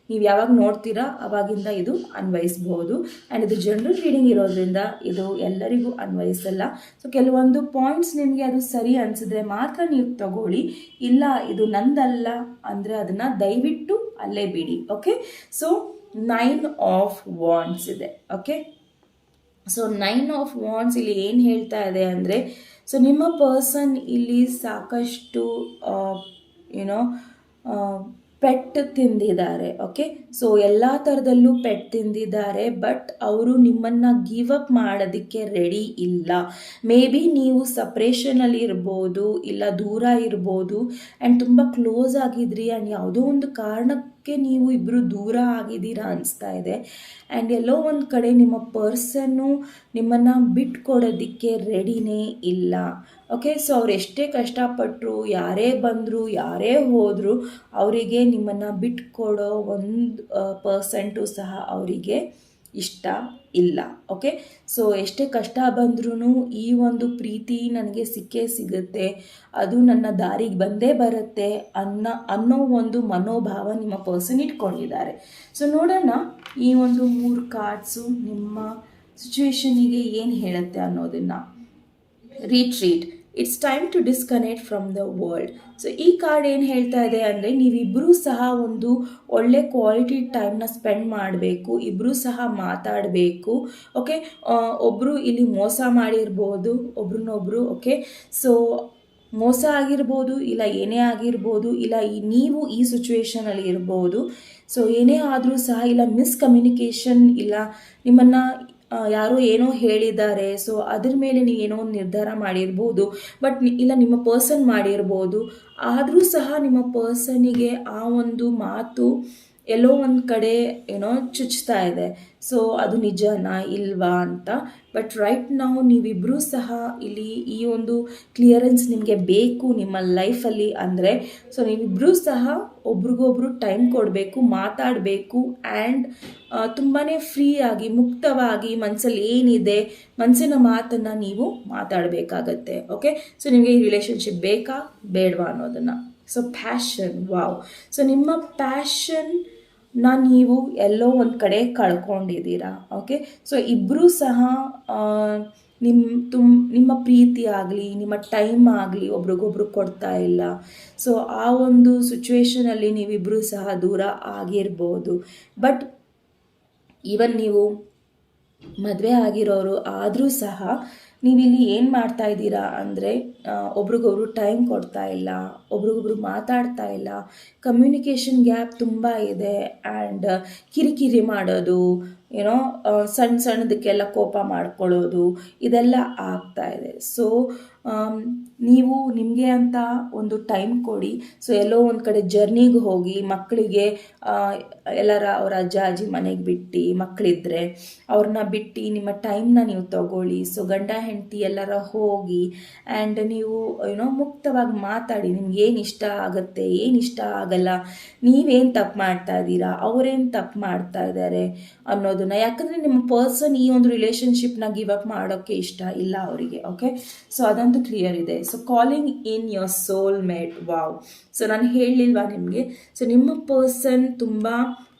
ನೀವು ಯಾವಾಗ ನೋಡ್ತೀರಾ ಅವಾಗಿಂದ ಇದು ಅನ್ವಯಿಸ್ಬೋದು. ಆ್ಯಂಡ್ ಇದು ಜನರಲ್ ರೀಡಿಂಗ್ ಇರೋದ್ರಿಂದ ಇದು ಎಲ್ಲರಿಗೂ ಅನ್ವಯಿಸಲ್ಲ. ಸೊ ಕೆಲವೊಂದು ಪಾಯಿಂಟ್ಸ್ ನಿಮಗೆ ಅದು ಸರಿ ಅನಿಸಿದ್ರೆ ಮಾತ್ರ ನೀವು ತಗೊಳ್ಳಿ, ಇಲ್ಲ ಇದು ನಂದಲ್ಲ ಅಂದರೆ ಅದನ್ನು ದಯವಿಟ್ಟು ಅಲ್ಲೇ ಬಿಡಿ. ಓಕೆ, ಸೊ 9 ಆಫ್ ವಾಂಡ್ಸ್ ಇದೆ. ಓಕೆ, ಸೊ 9 ಆಫ್ ವಾಂಡ್ಸ್ ಇಲ್ಲಿ ಏನು ಹೇಳ್ತಾ ಇದೆ ಅಂದರೆ, ಸೊ ನಿಮ್ಮ ಪರ್ಸನ್ ಇಲ್ಲಿ ಸಾಕಷ್ಟು ಪೆಟ್ ತಿಂದಿದ್ದಾರೆ. ಓಕೆ, ಸೊ ಎಲ್ಲ ಥರದಲ್ಲೂ ಪೆಟ್ ತಿಂದಿದ್ದಾರೆ, ಬಟ್ ಅವರು ನಿಮ್ಮನ್ನು ಗಿವ್ ಅಪ್ ಮಾಡೋದಕ್ಕೆ ರೆಡಿ ಇಲ್ಲ. ಮೇ ಬಿ ನೀವು ಸಪ್ರೇಷನಲ್ಲಿ ಇರ್ಬೋದು, ಇಲ್ಲ ದೂರ ಇರ್ಬೋದು, ಆ್ಯಂಡ್ ತುಂಬ ಕ್ಲೋಸ್ ಆಗಿದ್ರಿ ಆ್ಯಂಡ್ ಯಾವುದೋ ಒಂದು ಕಾರಣಕ್ಕೆ ನೀವು ಇಬ್ಬರು ದೂರ ಆಗಿದ್ದೀರಾ ಅನಿಸ್ತಾ ಇದೆ. ಆ್ಯಂಡ್ ಎಲ್ಲೋ ಒಂದು ಕಡೆ ನಿಮ್ಮ ಪರ್ಸನ್ನು ನಿಮ್ಮನ್ನು ಬಿಟ್ಕೊಡೋದಕ್ಕೆ ರೆಡಿನೇ ಇಲ್ಲ. ಓಕೆ, ಸೊ ಅವ್ರು ಎಷ್ಟೇ ಕಷ್ಟಪಟ್ಟರು, ಯಾರೇ ಬಂದರು, ಯಾರೇ ಹೋದರು, ಅವರಿಗೆ ನಿಮ್ಮನ್ನು ಬಿಟ್ಕೊಡೋ 1% ಸಹ ಅವರಿಗೆ ಇಷ್ಟ ಇಲ್ಲ. ಓಕೆ, ಸೊ ಎಷ್ಟೇ ಕಷ್ಟ ಬಂದ್ರೂ ಈ ಒಂದು ಪ್ರೀತಿ ನನಗೆ ಸಿಕ್ಕೇ ಸಿಗುತ್ತೆ, ಅದು ನನ್ನ ದಾರಿಗೆ ಬಂದೇ ಬರುತ್ತೆ ಅನ್ನೋ ಒಂದು ಮನೋಭಾವ ನಿಮ್ಮ ಪರ್ಸನ್ ಇಟ್ಕೊಂಡಿದ್ದಾರೆ. ಸೊ ನೋಡೋಣ ಈ ಒಂದು 3 ಕಾರ್ಡ್ಸು ನಿಮ್ಮ ಸಿಚುವೇಶನಿಗೆ ಏನು ಹೇಳುತ್ತೆ ಅನ್ನೋದನ್ನು. Retreat, it's time to disconnect from the world. So ಈ ಕಾರ್ಡ್ ಏನು ಹೇಳ್ತಾ ಇದೆ ಅಂದರೆ, ನೀವಿಬ್ಬರೂ ಸಹ ಒಂದು ಒಳ್ಳೆ ಕ್ವಾಲಿಟಿ ಟೈಮ್ನ ಸ್ಪೆಂಡ್ ಮಾಡಬೇಕು, ಇಬ್ಬರೂ ಸಹ ಮಾತಾಡಬೇಕು. ಓಕೆ, ಒಬ್ಬರು ಇಲ್ಲಿ ಮೋಸ ಮಾಡಿರ್ಬೋದು ಒಬ್ರನ್ನೊಬ್ರು. ಓಕೆ, ಸೊ ಮೋಸ ಆಗಿರ್ಬೋದು, ಇಲ್ಲ ಏನೇ ಆಗಿರ್ಬೋದು, ಇಲ್ಲ ನೀವು ಈ ಸಿಚುವೇಶನಲ್ಲಿ ಇರ್ಬೋದು. ಸೊ ಏನೇ ಆದರೂ ಸಹ, ಇಲ್ಲ ಮಿಸ್ಕಮ್ಯುನಿಕೇಷನ್, ಇಲ್ಲ ನಿಮ್ಮನ್ನು ಯಾರೋ ಏನೋ ಹೇಳಿದ್ದಾರೆ, ಸೊ ಅದ್ರ ಮೇಲೆ ನೀವು ಏನೋ ಒಂದು ನಿರ್ಧಾರ ಮಾಡಿರ್ಬೋದು, ಬಟ್ ಇಲ್ಲ ನಿಮ್ಮ ಪರ್ಸನ್ ಮಾಡಿರ್ಬೋದು. ಆದರೂ ಸಹ ನಿಮ್ಮ ಪರ್ಸನಿಗೆ ಆ ಒಂದು ಮಾತು ಎಲ್ಲೋ ಒಂದು ಕಡೆ ಚುಚ್ತಾ ಇದೆ. ಸೊ ಅದು ನಿಜನಾ ಇಲ್ವಾ ಅಂತ. ಬಟ್ ರೈಟ್ ನಾವು ನೀವಿಬ್ಬರೂ ಸಹ ಇಲ್ಲಿ ಈ ಒಂದು ಕ್ಲಿಯರೆನ್ಸ್ ನಿಮಗೆ ಬೇಕು ನಿಮ್ಮ ಲೈಫಲ್ಲಿ ಅಂದರೆ, ಸೊ ನೀವಿಬ್ಬರೂ ಸಹ ಒಬ್ರಿಗೊಬ್ರು ಟೈಮ್ ಕೊಡಬೇಕು, ಮಾತಾಡಬೇಕು ಆ್ಯಂಡ್ ತುಂಬಾ ಫ್ರೀಯಾಗಿ ಮುಕ್ತವಾಗಿ ಮನಸ್ಸಲ್ಲಿ ಏನಿದೆ ಮನಸ್ಸಿನ ಮಾತನ್ನು ನೀವು ಮಾತಾಡಬೇಕಾಗತ್ತೆ. ಓಕೆ, ಸೊ ನಿಮಗೆ ಈ ರಿಲೇಷನ್ಶಿಪ್ ಬೇಕಾ ಬೇಡವಾ ಅನ್ನೋದನ್ನು. So passion, wow. ಸೊ ನಿಮ್ಮ ಪ್ಯಾಷನ್ನ ನೀವು ಎಲ್ಲೋ ಒಂದು ಕಡೆ ಕಳ್ಕೊಂಡಿದ್ದೀರಾ. ಓಕೆ, ಸೊ ಇಬ್ಬರೂ ಸಹ ನಿಮ್ಮ ಪ್ರೀತಿ ಆಗಲಿ, ನಿಮ್ಮ ಟೈಮ್ ಆಗಲಿ ಒಬ್ರಿಗೊಬ್ರು ಕೊಡ್ತಾ ಇಲ್ಲ. ಸೊ ಆ ಒಂದು ಸಿಚುವೇಶನಲ್ಲಿ ನೀವಿಬ್ಬರೂ ಸಹ ದೂರ ಆಗಿರ್ಬೋದು. ಬಟ್ ಈವನ್ ನೀವು ಮದುವೆ ಆಗಿರೋರು ಆದರೂ ಸಹ ನೀವಿಲ್ಲಿ ಏನು ಮಾಡ್ತಾ ಇದ್ದೀರಾ ಅಂದರೆ, ಒಬ್ರಿಗೊಬ್ರು ಟೈಮ್ ಕೊಡ್ತಾ ಇಲ್ಲ, ಒಬ್ರಿಗೊಬ್ರು ಮಾತಾಡ್ತಾ ಇಲ್ಲ, ಕಮ್ಯುನಿಕೇಷನ್ ಗ್ಯಾಪ್ ತುಂಬ ಇದೆ ಆ್ಯಂಡ್ ಕಿರಿಕಿರಿ ಮಾಡೋದು, ಸಣ್ಣ ಸಣ್ಣದಕ್ಕೆಲ್ಲ ಕೋಪ ಮಾಡ್ಕೊಳ್ಳೋದು, ಇದೆಲ್ಲ ಆಗ್ತಾ ಇದೆ. ಸೊ ನೀವು ನಿಮಗೆ ಅಂತ ಒಂದು ಟೈಮ್ ಕೊಡಿ. ಸೊ ಎಲ್ಲೋ ಒಂದು ಕಡೆ ಜರ್ನಿಗೆ ಹೋಗಿ, ಮಕ್ಕಳಿಗೆ ಎಲ್ಲರ ಅವ್ರ ಅಜ್ಜ ಅಜ್ಜಿ ಮನೆಗೆ ಬಿಟ್ಟು, ಮಕ್ಕಳಿದ್ರೆ ಅವ್ರನ್ನ ಬಿಟ್ಟು ನಿಮ್ಮ ಟೈಮ್ನ ನೀವು ತಗೊಳ್ಳಿ. ಸೊ ಗಂಡ ಹೆಂಡತಿ ಎಲ್ಲರ ಹೋಗಿ ಆ್ಯಂಡ್ ನೀವು ಮುಕ್ತವಾಗಿ ಮಾತಾಡಿ, ನಿಮ್ಗೆ ಏನು ಇಷ್ಟ ಆಗುತ್ತೆ, ಏನು ಇಷ್ಟ ಆಗಲ್ಲ, ನೀವೇನು ತಪ್ಪು ಮಾಡ್ತಾ ಇದ್ದೀರಾ, ಅವರೇನು ತಪ್ಪು ಮಾಡ್ತಾ ಇದ್ದಾರೆ ಅನ್ನೋದನ್ನು. ಯಾಕಂದರೆ ನಿಮ್ಮ ಪರ್ಸನ್ ಈ ಒಂದು ರಿಲೇಷನ್ಶಿಪ್ನ ಗಿವ್ ಅಪ್ ಮಾಡೋಕ್ಕೆ ಇಷ್ಟ ಇಲ್ಲ ಅವರಿಗೆ. ಓಕೆ, ಸೊ ಅದಂತೂ ಕ್ಲಿಯರ್ ಇದೆ. So calling in your soul mate, wow. So ನಾನು ಹೇಳಲಿಲ್ವಾ ನಿಮಗೆ, ಸೊ ನಿಮ್ಮ ಪರ್ಸನ್ ತುಂಬ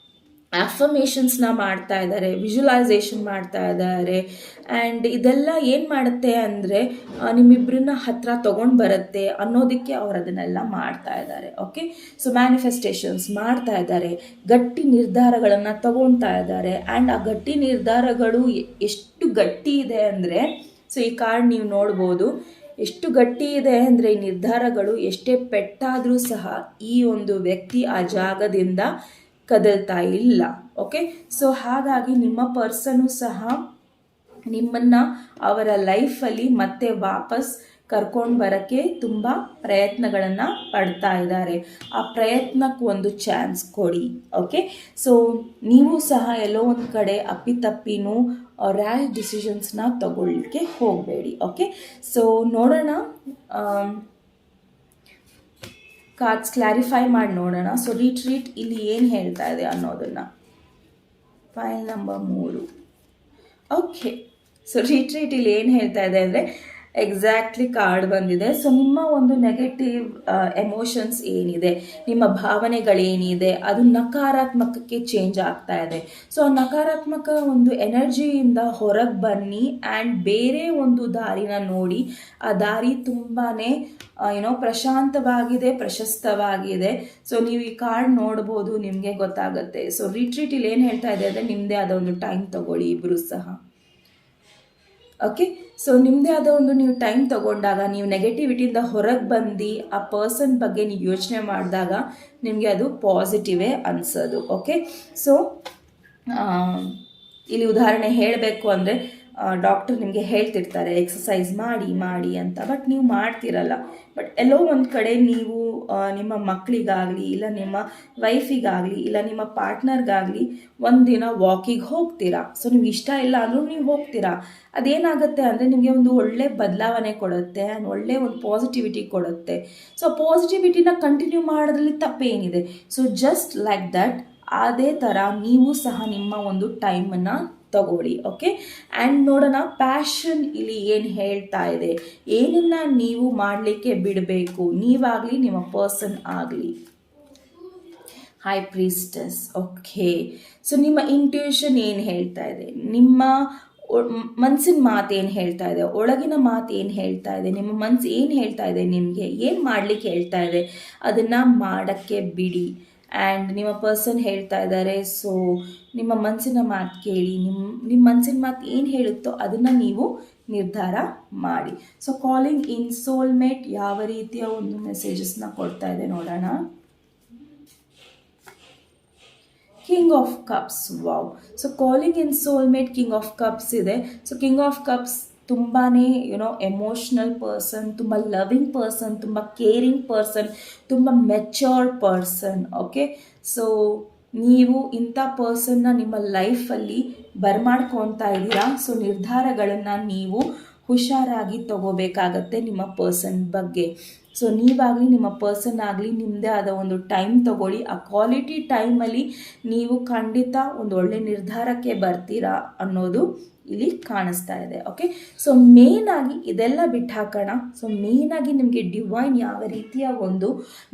ಅಫರ್ಮೇಷನ್ಸ್ನ ಮಾಡ್ತಾ ಇದ್ದಾರೆ, ವಿಜುವಲೈಸೇಷನ್ ಮಾಡ್ತಾ ಇದ್ದಾರೆ ಆ್ಯಂಡ್ ಇದೆಲ್ಲ ಏನು ಮಾಡುತ್ತೆ ಅಂದರೆ ನಿಮ್ಮಿಬ್ಬರನ್ನ ಹತ್ರ ತೊಗೊಂಡು ಬರುತ್ತೆ ಅನ್ನೋದಕ್ಕೆ ಅವ್ರು ಅದನ್ನೆಲ್ಲ ಮಾಡ್ತಾ ಇದ್ದಾರೆ. ಓಕೆ, ಸೊ ಮ್ಯಾನಿಫೆಸ್ಟೇಷನ್ಸ್ ಮಾಡ್ತಾ ಇದ್ದಾರೆ, ಗಟ್ಟಿ ನಿರ್ಧಾರಗಳನ್ನು ತಗೊಳ್ತಾ ಇದ್ದಾರೆ ಆ್ಯಂಡ್ ಆ ಗಟ್ಟಿ ನಿರ್ಧಾರಗಳು ಎಷ್ಟು ಗಟ್ಟಿ ಇದೆ ಅಂದರೆ, ಸೊ ಈ ಕಾರ್ಡ್ ನೀವು ನೋಡ್ಬೋದು ಎಷ್ಟು ಗಟ್ಟಿ ಇದೆ ಅಂದರೆ, ಈ ನಿರ್ಧಾರಗಳು ಎಷ್ಟೇ ಪೆಟ್ಟಾದರೂ ಸಹ ಈ ಒಂದು ವ್ಯಕ್ತಿ ಆ ಜಾಗದಿಂದ ಕದಲ್ತಾ ಇಲ್ಲ. ಓಕೆ, ಸೊ ಹಾಗಾಗಿ ನಿಮ್ಮ ಪರ್ಸನು ಸಹ ನಿಮ್ಮನ್ನು ಅವರ ಲೈಫಲ್ಲಿ ಮತ್ತೆ ವಾಪಸ್ ಕರ್ಕೊಂಡು ಬರೋಕ್ಕೆ ತುಂಬ ಪ್ರಯತ್ನಗಳನ್ನು ಪಡ್ತಾ ಇದ್ದಾರೆ. ಆ ಪ್ರಯತ್ನಕ್ಕೆ ಒಂದು ಚಾನ್ಸ್ ಕೊಡಿ. ಓಕೆ, ಸೊ ನೀವು ಸಹ ಎಲ್ಲೋ ಒಂದು ಕಡೆ ಅಪ್ಪಿತಪ್ಪಿನೂ ರ್ಯಾಶ್ ಡಿಸಿಷನ್ಸ್ನ ತಗೊಳ್ಳಿಕ್ಕೆ ಹೋಗಬೇಡಿ. ಓಕೆ, ಸೊ ನೋಡೋಣ, ಕಾರ್ಡ್ಸ್ ಕ್ಲಾರಿಫೈ ಮಾಡಿ ನೋಡೋಣ. ಸೊ ರಿಟ್ರೀಟ್ ಇಲ್ಲಿ ಏನು ಹೇಳ್ತಾ ಇದೆ ಅನ್ನೋದನ್ನು. File number 3. Okay, so retreat ಇಲ್ಲಿ ಏನು ಹೇಳ್ತಾ ಇದೆ ಅಂದರೆ ಎಕ್ಸಾಕ್ಟ್ಲಿ ಕಾರ್ಡ್ ಬಂದಿದೆ. ಸೊ ನಿಮ್ಮ ಒಂದು ನೆಗೆಟಿವ್ ಎಮೋಷನ್ಸ್ ಏನಿದೆ, ನಿಮ್ಮ ಭಾವನೆಗಳೇನಿದೆ, ಅದು ನಕಾರಾತ್ಮಕಕ್ಕೆ ಚೇಂಜ್ ಆಗ್ತಾ ಇದೆ. ಸೊ ಆ ನಕಾರಾತ್ಮಕ ಒಂದು ಎನರ್ಜಿಯಿಂದ ಹೊರಗೆ ಬನ್ನಿ ಆ್ಯಂಡ್ ಬೇರೆ ಒಂದು ದಾರಿನ ನೋಡಿ. ಆ ದಾರಿ ತುಂಬಾ ಪ್ರಶಾಂತವಾಗಿದೆ, ಪ್ರಶಸ್ತವಾಗಿದೆ. ಸೊ ನೀವು ಈ ಕಾರ್ಡ್ ನೋಡ್ಬೋದು, ನಿಮಗೆ ಗೊತ್ತಾಗುತ್ತೆ. ಸೊ ರಿಟ್ರೀಟ್ ಇಲ್ಲಿ ಏನು ಹೇಳ್ತಾ ಇದೆ ಅಂದರೆ ನಿಮ್ಮದೇ ಆದ ಒಂದು ಟೈಮ್ ತಗೊಳ್ಳಿ ಇಬ್ಬರು ಸಹ. ಓಕೆ, ಸೊ ನಿಮ್ಮದೇ ಆದ ಒಂದು ನೀವು ಟೈಮ್ ತಗೊಂಡಾಗ, ನೀವು ನೆಗೆಟಿವಿಟಿಯಿಂದ ಹೊರಗೆ ಬಂದು ಆ ಪರ್ಸನ್ ಬಗ್ಗೆ ನೀವು ಯೋಚನೆ ಮಾಡಿದಾಗ ನಿಮಗೆ ಅದು ಪಾಸಿಟಿವೇ ಅನಿಸೋದು. ಓಕೆ, ಸೊ ಇಲ್ಲಿ ಉದಾಹರಣೆ ಹೇಳಬೇಕು ಅಂದರೆ ಡಾಕ್ಟರ್ ನಿಮಗೆ ಹೇಳ್ತಿರ್ತಾರೆ ಎಕ್ಸಸೈಸ್ ಮಾಡಿ ಮಾಡಿ ಅಂತ, ಬಟ್ ನೀವು ಮಾಡ್ತಿರಲ್ಲ. ಬಟ್ ಎಲ್ಲೋ ಒಂದು ಕಡೆ ನೀವು ನಿಮ್ಮ ಮಕ್ಕಳಿಗಾಗಲಿ, ಇಲ್ಲ ನಿಮ್ಮ ವೈಫಿಗಾಗಲಿ, ಇಲ್ಲ ನಿಮ್ಮ ಪಾರ್ಟ್ನರ್ಗಾಗಲಿ ಒಂದಿನ ವಾಕಿಗೆ ಹೋಗ್ತೀರಾ. ಸೊ ನಿಮ್ಗೆ ಇಷ್ಟ ಇಲ್ಲ ಅಂದರೂ ನೀವು ಹೋಗ್ತೀರಾ. ಅದೇನಾಗುತ್ತೆ ಅಂದರೆ ನಿಮಗೆ ಒಂದು ಒಳ್ಳೆ ಬದಲಾವಣೆ ಕೊಡುತ್ತೆ ಆ್ಯಂಡ್ ಒಳ್ಳೆ ಒಂದು ಪಾಸಿಟಿವಿಟಿ ಕೊಡುತ್ತೆ. ಸೊ ಪಾಸಿಟಿವಿಟಿನ ಕಂಟಿನ್ಯೂ ಮಾಡೋದ್ರಲ್ಲಿ ತಪ್ಪೇನಿದೆ. ಸೊ ಜಸ್ಟ್ ಲೈಕ್ ದಟ್, ಅದೇ ಥರ ನೀವು ಸಹ ನಿಮ್ಮ ಒಂದು ಟೈಮನ್ನು ತಗೊಳ್ಳಿ. ಓಕೆ, ಆ್ಯಂಡ್ ನೋಡೋಣ ಪ್ಯಾಷನ್ ಇಲ್ಲಿ ಏನು ಹೇಳ್ತಾ ಇದೆ, ಏನನ್ನ ನೀವು ಮಾಡಲಿಕ್ಕೆ ಬಿಡಬೇಕು, ನೀವಾಗಲಿ ನಿಮ್ಮ ಪರ್ಸನ್ ಆಗಲಿ. ಹೈ ಪ್ರೀಸ್ಟಸ್. ಓಕೆ, ಸೊ ನಿಮ್ಮ ಇಂಟ್ಯೂಷನ್ ಏನು ಹೇಳ್ತಾ ಇದೆ, ನಿಮ್ಮ ಮನಸ್ಸಿನ ಮಾತು ಏನು ಹೇಳ್ತಾ ಇದೆ, ಒಳಗಿನ ಮಾತು ಏನು ಹೇಳ್ತಾ ಇದೆ, ನಿಮ್ಮ ಮನಸ್ಸು ಏನು ಹೇಳ್ತಾ ಇದೆ, ನಿಮಗೆ ಏನು ಮಾಡಲಿಕ್ಕೆ ಹೇಳ್ತಾ ಇದೆ, ಅದನ್ನು ಮಾಡೋಕ್ಕೆ ಬಿಡಿ. ಆ್ಯಂಡ್ ನಿಮ್ಮ ಪರ್ಸನ್ ಹೇಳ್ತಾ ಇದ್ದಾರೆ, ಸೊ ನಿಮ್ಮ ಮನಸ್ಸಿನ ಮಾತು ಕೇಳಿ, ನಿಮ್ಮ ಮನಸ್ಸಿನ ಮಾತು ಏನು ಹೇಳುತ್ತೋ ಅದನ್ನು ನೀವು ನಿರ್ಧಾರ ಮಾಡಿ. ಸೊ ಕಾಲಿಂಗ್ ಇನ್ ಸೋಲ್ಮೇಟ್ ಯಾವ ರೀತಿಯ ಒಂದು ಮೆಸೇಜಸ್ನ ಕೊಡ್ತಾ ಇದೆ ನೋಡೋಣ. King of cups. Wow. So calling in soulmate king of cups ಇದೆ. ಸೊ ಕಿಂಗ್ ಆಫ್ ಕಪ್ಸ್ ತುಂಬಾ ಎಮೋಷ್ನಲ್ ಪರ್ಸನ್, ತುಂಬ ಲವಿಂಗ್ ಪರ್ಸನ್, ತುಂಬ ಕೇರಿಂಗ್ ಪರ್ಸನ್, ತುಂಬ ಮೆಚ್ಯೂರ್ಡ್ ಪರ್ಸನ್. ಓಕೆ, ಸೊ ನೀವು ಇಂಥ ಪರ್ಸನ್ನ ನಿಮ್ಮ ಲೈಫಲ್ಲಿ ಬರ್ಮಾಡ್ಕೊತಾ ಇದ್ದೀರಾ. ಸೊ ನಿರ್ಧಾರಗಳನ್ನು ನೀವು ಹುಷಾರಾಗಿ ತಗೋಬೇಕಾಗತ್ತೆ ನಿಮ್ಮ ಪರ್ಸನ್ ಬಗ್ಗೆ. ಸೊ ನೀವಾಗಲಿ ನಿಮ್ಮ ಪರ್ಸನ್ ಆಗಲಿ ನಿಮ್ಮದೇ ಆದ ಒಂದು ಟೈಮ್ ತಗೊಳ್ಳಿ. ಆ ಕ್ವಾಲಿಟಿ ಟೈಮಲ್ಲಿ ನೀವು ಖಂಡಿತ ಒಂದು ಒಳ್ಳೆ ನಿರ್ಧಾರಕ್ಕೆ ಬರ್ತೀರಾ ಅನ್ನೋದು ಇಲ್ಲಿ ಕಾಣಿಸ್ತಾ ಇದೆ. ಓಕೆ, ಸೊ ಮೇಯ್ನಾಗಿ ಇದೆಲ್ಲ ಬಿಟ್ಟು ಹಾಕೋಣ. ಸೊ ಮೇಯ್ನಾಗಿ ನಿಮಗೆ ಡಿವೈನ್ ಯಾವ ರೀತಿಯ ಒಂದು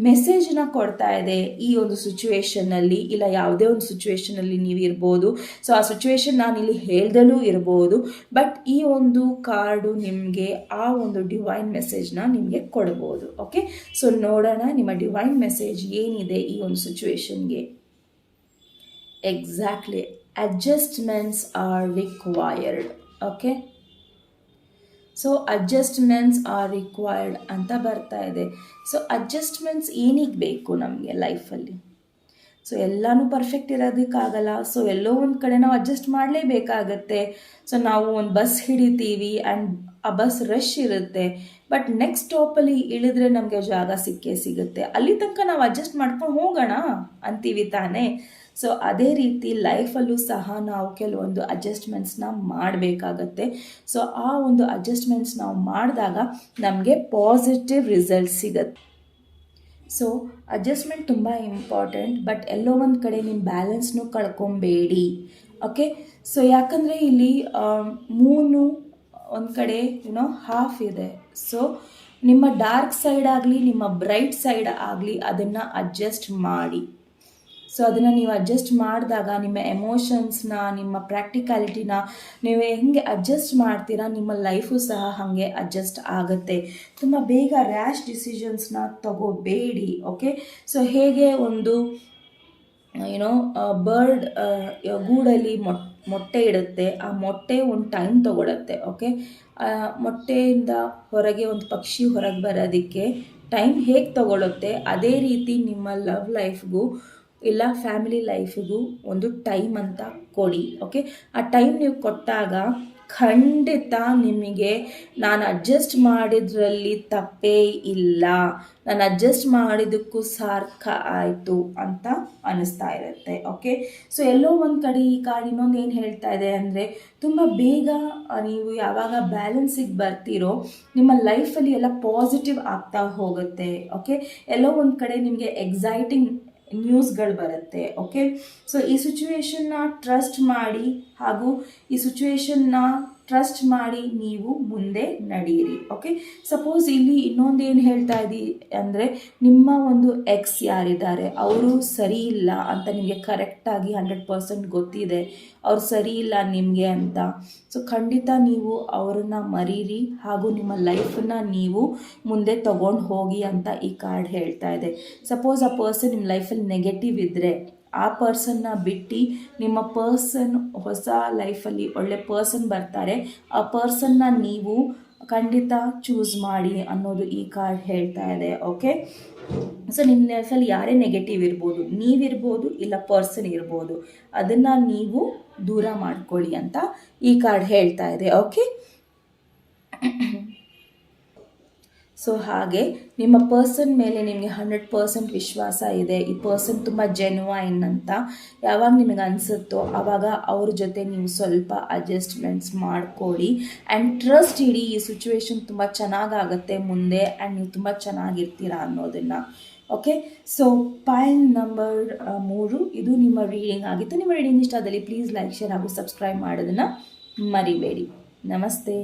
ಮೆಸೇಜನ್ನ ಕೊಡ್ತಾ ಇದೆ ಈ ಒಂದು ಸಿಚುವೇಷನ್ನಲ್ಲಿ, ಇಲ್ಲ ಯಾವುದೇ ಒಂದು ಸಿಚುವೇಷನಲ್ಲಿ ನೀವು ಇರ್ಬೋದು. ಸೊ ಆ ಸಿಚುವೇಷನ್ ನಾನಿಲ್ಲಿ ಹೇಳ್ದಲೂ ಇರ್ಬೋದು, ಬಟ್ ಈ ಒಂದು ಕಾರ್ಡು ನಿಮಗೆ ಆ ಒಂದು ಡಿವೈನ್ ಮೆಸೇಜ್ನ ನಿಮಗೆ ಕೊಡ್ಬೋದು. ಓಕೆ, ಸೊ ನೋಡೋಣ ನಿಮ್ಮ ಡಿವೈನ್ ಮೆಸೇಜ್ ಏನಿದೆ ಈ ಒಂದು ಸಿಚುವೇಷನ್ಗೆ. Exactly, adjustments are required. Okay, so adjustments are required ಅಂತ ಬರ್ತಾ ಇದೆ. ಸೊ ಅಡ್ಜಸ್ಟ್ಮೆಂಟ್ಸ್ ಏನಿಗೆ ಬೇಕು ನಮಗೆ ಲೈಫಲ್ಲಿ? ಸೊ ಎಲ್ಲನೂ ಪರ್ಫೆಕ್ಟ್ ಇರೋದಕ್ಕಾಗಲ್ಲ. ಸೊ ಎಲ್ಲೋ ಒಂದು ಕಡೆ ನಾವು ಅಡ್ಜಸ್ಟ್ ಮಾಡಲೇಬೇಕಾಗತ್ತೆ. ಸೊ ನಾವು ಒಂದು ಬಸ್ ಹಿಡಿತೀವಿ ಆ್ಯಂಡ್ ಆ ಬಸ್ ರಶ್ ಇರುತ್ತೆ, ಬಟ್ ನೆಕ್ಸ್ಟ್ ಸ್ಟಾಪಲ್ಲಿ ಇಳಿದ್ರೆ ನಮಗೆ ಜಾಗ ಸಿಕ್ಕೇ ಸಿಗುತ್ತೆ. ಅಲ್ಲಿ ತನಕ ನಾವು ಅಡ್ಜಸ್ಟ್ ಮಾಡ್ಕೊಂಡು ಹೋಗೋಣ ಅಂತೀವಿ ತಾನೇ. ಸೊ ಅದೇ ರೀತಿ ಲೈಫಲ್ಲೂ ಸಹ ನಾವು ಕೆಲವೊಂದು ಅಡ್ಜಸ್ಟ್ಮೆಂಟ್ಸ್ನ ಮಾಡಬೇಕಾಗತ್ತೆ. ಸೊ ಆ ಒಂದು ಅಡ್ಜಸ್ಟ್ಮೆಂಟ್ಸ್ ನಾವು ಮಾಡಿದಾಗ ನಮಗೆ ಪಾಸಿಟಿವ್ ರಿಸಲ್ಟ್ ಸಿಗುತ್ತೆ. ಸೊ ಅಡ್ಜಸ್ಟ್ಮೆಂಟ್ ತುಂಬ ಇಂಪಾರ್ಟೆಂಟ್, ಬಟ್ ಎಲ್ಲೋ ಒಂದು ಕಡೆ ನಿಮ್ಮ ಬ್ಯಾಲೆನ್ಸ್ನೂ ಕಳ್ಕೊಬೇಡಿ. ಓಕೆ, ಸೊ ಯಾಕಂದರೆ ಇಲ್ಲಿ ಮೂನು ಒಂದು ಕಡೆ ಹಾಫ್ ಇದೆ. ಸೊ ನಿಮ್ಮ ಡಾರ್ಕ್ ಸೈಡ್ ಆಗಲಿ ನಿಮ್ಮ ಬ್ರೈಟ್ ಸೈಡ್ ಆಗಲಿ ಅದನ್ನು ಅಡ್ಜಸ್ಟ್ ಮಾಡಿ. ಸೊ ಅದನ್ನು ನೀವು ಅಡ್ಜಸ್ಟ್ ಮಾಡಿದಾಗ ನಿಮ್ಮ ಎಮೋಷನ್ಸ್ನ, ನಿಮ್ಮ ಪ್ರಾಕ್ಟಿಕಾಲಿಟಿನ ನೀವು ಹೆಂಗೆ ಅಡ್ಜಸ್ಟ್ ಮಾಡ್ತೀರಾ, ನಿಮ್ಮ ಲೈಫು ಸಹ ಹಾಗೆ ಅಡ್ಜಸ್ಟ್ ಆಗುತ್ತೆ. ತುಂಬ ಬೇಗ ರ್ಯಾಶ್ ಡಿಸಿಷನ್ಸ್ನ ತಗೋಬೇಡಿ. ಓಕೆ, ಸೊ ಹೇಗೆ ಒಂದು ಬರ್ಡ್ ಗೂಡಲ್ಲಿ ಮೊಟ್ಟೆ ಇಡುತ್ತೆ, ಆ ಮೊಟ್ಟೆ ಒಂದು ಟೈಮ್ ತೊಗೊಳುತ್ತೆ. ಓಕೆ, ಮೊಟ್ಟೆಯಿಂದ ಹೊರಗೆ ಒಂದು ಪಕ್ಷಿ ಹೊರಗೆ ಬರೋದಕ್ಕೆ ಟೈಮ್ ಹೇಗೆ ತೊಗೊಳುತ್ತೆ, ಅದೇ ರೀತಿ ನಿಮ್ಮ ಲವ್ ಲೈಫ್ಗೂ ಇಲ್ಲ ಫ್ಯಾಮಿಲಿ ಲೈಫಿಗೂ ಒಂದು ಟೈಮ್ ಅಂತ ಕೊಡಿ. ಓಕೆ, ಆ ಟೈಮ್ ನೀವು ಕೊಟ್ಟಾಗ ಖಂಡಿತ ನಿಮಗೆ ನಾನು ಅಡ್ಜಸ್ಟ್ ಮಾಡಿದ್ರಲ್ಲಿ ತಪ್ಪೇ ಇಲ್ಲ, ನಾನು ಅಡ್ಜಸ್ಟ್ ಮಾಡಿದ್ದಕ್ಕೂ ಸಾರ್ಥ ಆಯಿತು ಅಂತ ಅನ್ನಿಸ್ತಾ ಇರುತ್ತೆ. ಓಕೆ, ಸೊ ಎಲ್ಲೋ ಒಂದು ಕಡೆ ಈ ಕಾರ್ಡ್ ಇನ್ನೊಂದು ಏನು ಹೇಳ್ತಾ ಇದೆ ಅಂದರೆ, ತುಂಬ ಬೇಗ ನೀವು ಯಾವಾಗ ಬ್ಯಾಲೆನ್ಸಿಗೆ ಬರ್ತೀರೋ ನಿಮ್ಮ ಲೈಫಲ್ಲಿ ಎಲ್ಲ ಪಾಸಿಟಿವ್ ಆಗ್ತಾ ಹೋಗುತ್ತೆ. ಓಕೆ, ಎಲ್ಲೋ ಒಂದು ಕಡೆ ನಿಮಗೆ ಎಕ್ಸೈಟಿಂಗ್ ನ್ಯೂಸ್ಗಳು ಬರುತ್ತೆ. ಓಕೆ, ಸೊ ಈ ಸಿಚುವೇಶನ್ನ ಟ್ರಸ್ಟ್ ಮಾಡಿ ಹಾಗೂ ಈ ಸಿಚುವೇಶನ್ನ ಟ್ರಸ್ಟ್ ಮಾಡಿ ನೀವು ಮುಂದೆ ನಡೆಯಿರಿ. ಓಕೆ, ಸಪೋಸ್ ಇಲ್ಲಿ ಇನ್ನೊಂದು ಏನು ಹೇಳ್ತಾ ಇದ್ದೀ ಅಂದರೆ, ನಿಮ್ಮ ಒಂದು ಎಕ್ಸ್ ಯಾರಿದ್ದಾರೆ ಅವರು ಸರಿ ಇಲ್ಲ ಅಂತ ನಿಮಗೆ ಕರೆಕ್ಟಾಗಿ 100% ಗೊತ್ತಿದೆ, ಅವ್ರು ಸರಿ ಇಲ್ಲ ನಿಮಗೆ ಅಂತ. ಸೊ ಖಂಡಿತ ನೀವು ಅವರನ್ನ ಮರೀರಿ ಹಾಗೂ ನಿಮ್ಮ ಲೈಫನ್ನು ನೀವು ಮುಂದೆ ತಗೊಂಡು ಹೋಗಿ ಅಂತ ಈ ಕಾರ್ಡ್ ಹೇಳ್ತಾ ಇದೆ. ಸಪೋಸ್ ಆ ಪರ್ಸನ್ ನಿಮ್ಮ ಲೈಫಲ್ಲಿ ನೆಗೆಟಿವ್ ಇದ್ದರೆ ಆ ಪರ್ಸನ್ನ ಬಿಟ್ಟು ನಿಮ್ಮ ಪರ್ಸನ್ ಹೊಸ ಲೈಫಲ್ಲಿ ಒಳ್ಳೆ ಪರ್ಸನ್ ಬರ್ತಾರೆ, ಆ ಪರ್ಸನ್ನ ನೀವು ಖಂಡಿತ ಚೂಸ್ ಮಾಡಿ ಅನ್ನೋದು ಈ ಕಾರ್ಡ್ ಹೇಳ್ತಾ ಇದೆ. ಓಕೆ, ಸೊ ನಿಮ್ಮ ಲೈಫಲ್ಲಿ ಯಾರೇ ನೆಗೆಟಿವ್ ಇರ್ಬೋದು, ನೀವಿರ್ಬೋದು ಇಲ್ಲ ಪರ್ಸನ್ ಇರ್ಬೋದು, ಅದನ್ನು ನೀವು ದೂರ ಮಾಡ್ಕೊಳ್ಳಿ ಅಂತ ಈ ಕಾರ್ಡ್ ಹೇಳ್ತಾ ಇದೆ. ಓಕೆ, ಸೊ ಹಾಗೆ ನಿಮ್ಮ ಪರ್ಸನ್ ಮೇಲೆ ನಿಮಗೆ 100% ವಿಶ್ವಾಸ ಇದೆ, ಈ ಪರ್ಸನ್ ತುಂಬ ಜೆನ್ವೈನ್ ಅಂತ ಯಾವಾಗ ನಿಮಗೆ ಅನಿಸುತ್ತೋ ಆವಾಗ ಅವ್ರ ಜೊತೆ ನೀವು ಸ್ವಲ್ಪ ಅಡ್ಜಸ್ಟ್ಮೆಂಟ್ಸ್ ಮಾಡ್ಕೊಳ್ಳಿ ಆ್ಯಂಡ್ ಟ್ರಸ್ಟ್ ಇಡಿ. ಈ ಸಿಚುವೇಶನ್ ತುಂಬ ಚೆನ್ನಾಗಾಗುತ್ತೆ ಮುಂದೆ ಆ್ಯಂಡ್ ನೀವು ತುಂಬ ಚೆನ್ನಾಗಿರ್ತೀರಾ ಅನ್ನೋದನ್ನು. ಓಕೆ, ಸೊ ಪಾಯಿಂಟ್ ನಂಬರ್ 3 ಇದು ನಿಮ್ಮ ರೀಡಿಂಗ್ ಆಗಿತ್ತು. ನಿಮ್ಮ ರೀಡಿಂಗ್ ಇಷ್ಟ ಆದಲ್ಲಿ ಪ್ಲೀಸ್ ಲೈಕ್, ಶೇರ್ ಹಾಗೂ ಸಬ್ಸ್ಕ್ರೈಬ್ ಮಾಡೋದನ್ನು ಮರಿಬೇಡಿ. ನಮಸ್ತೆ.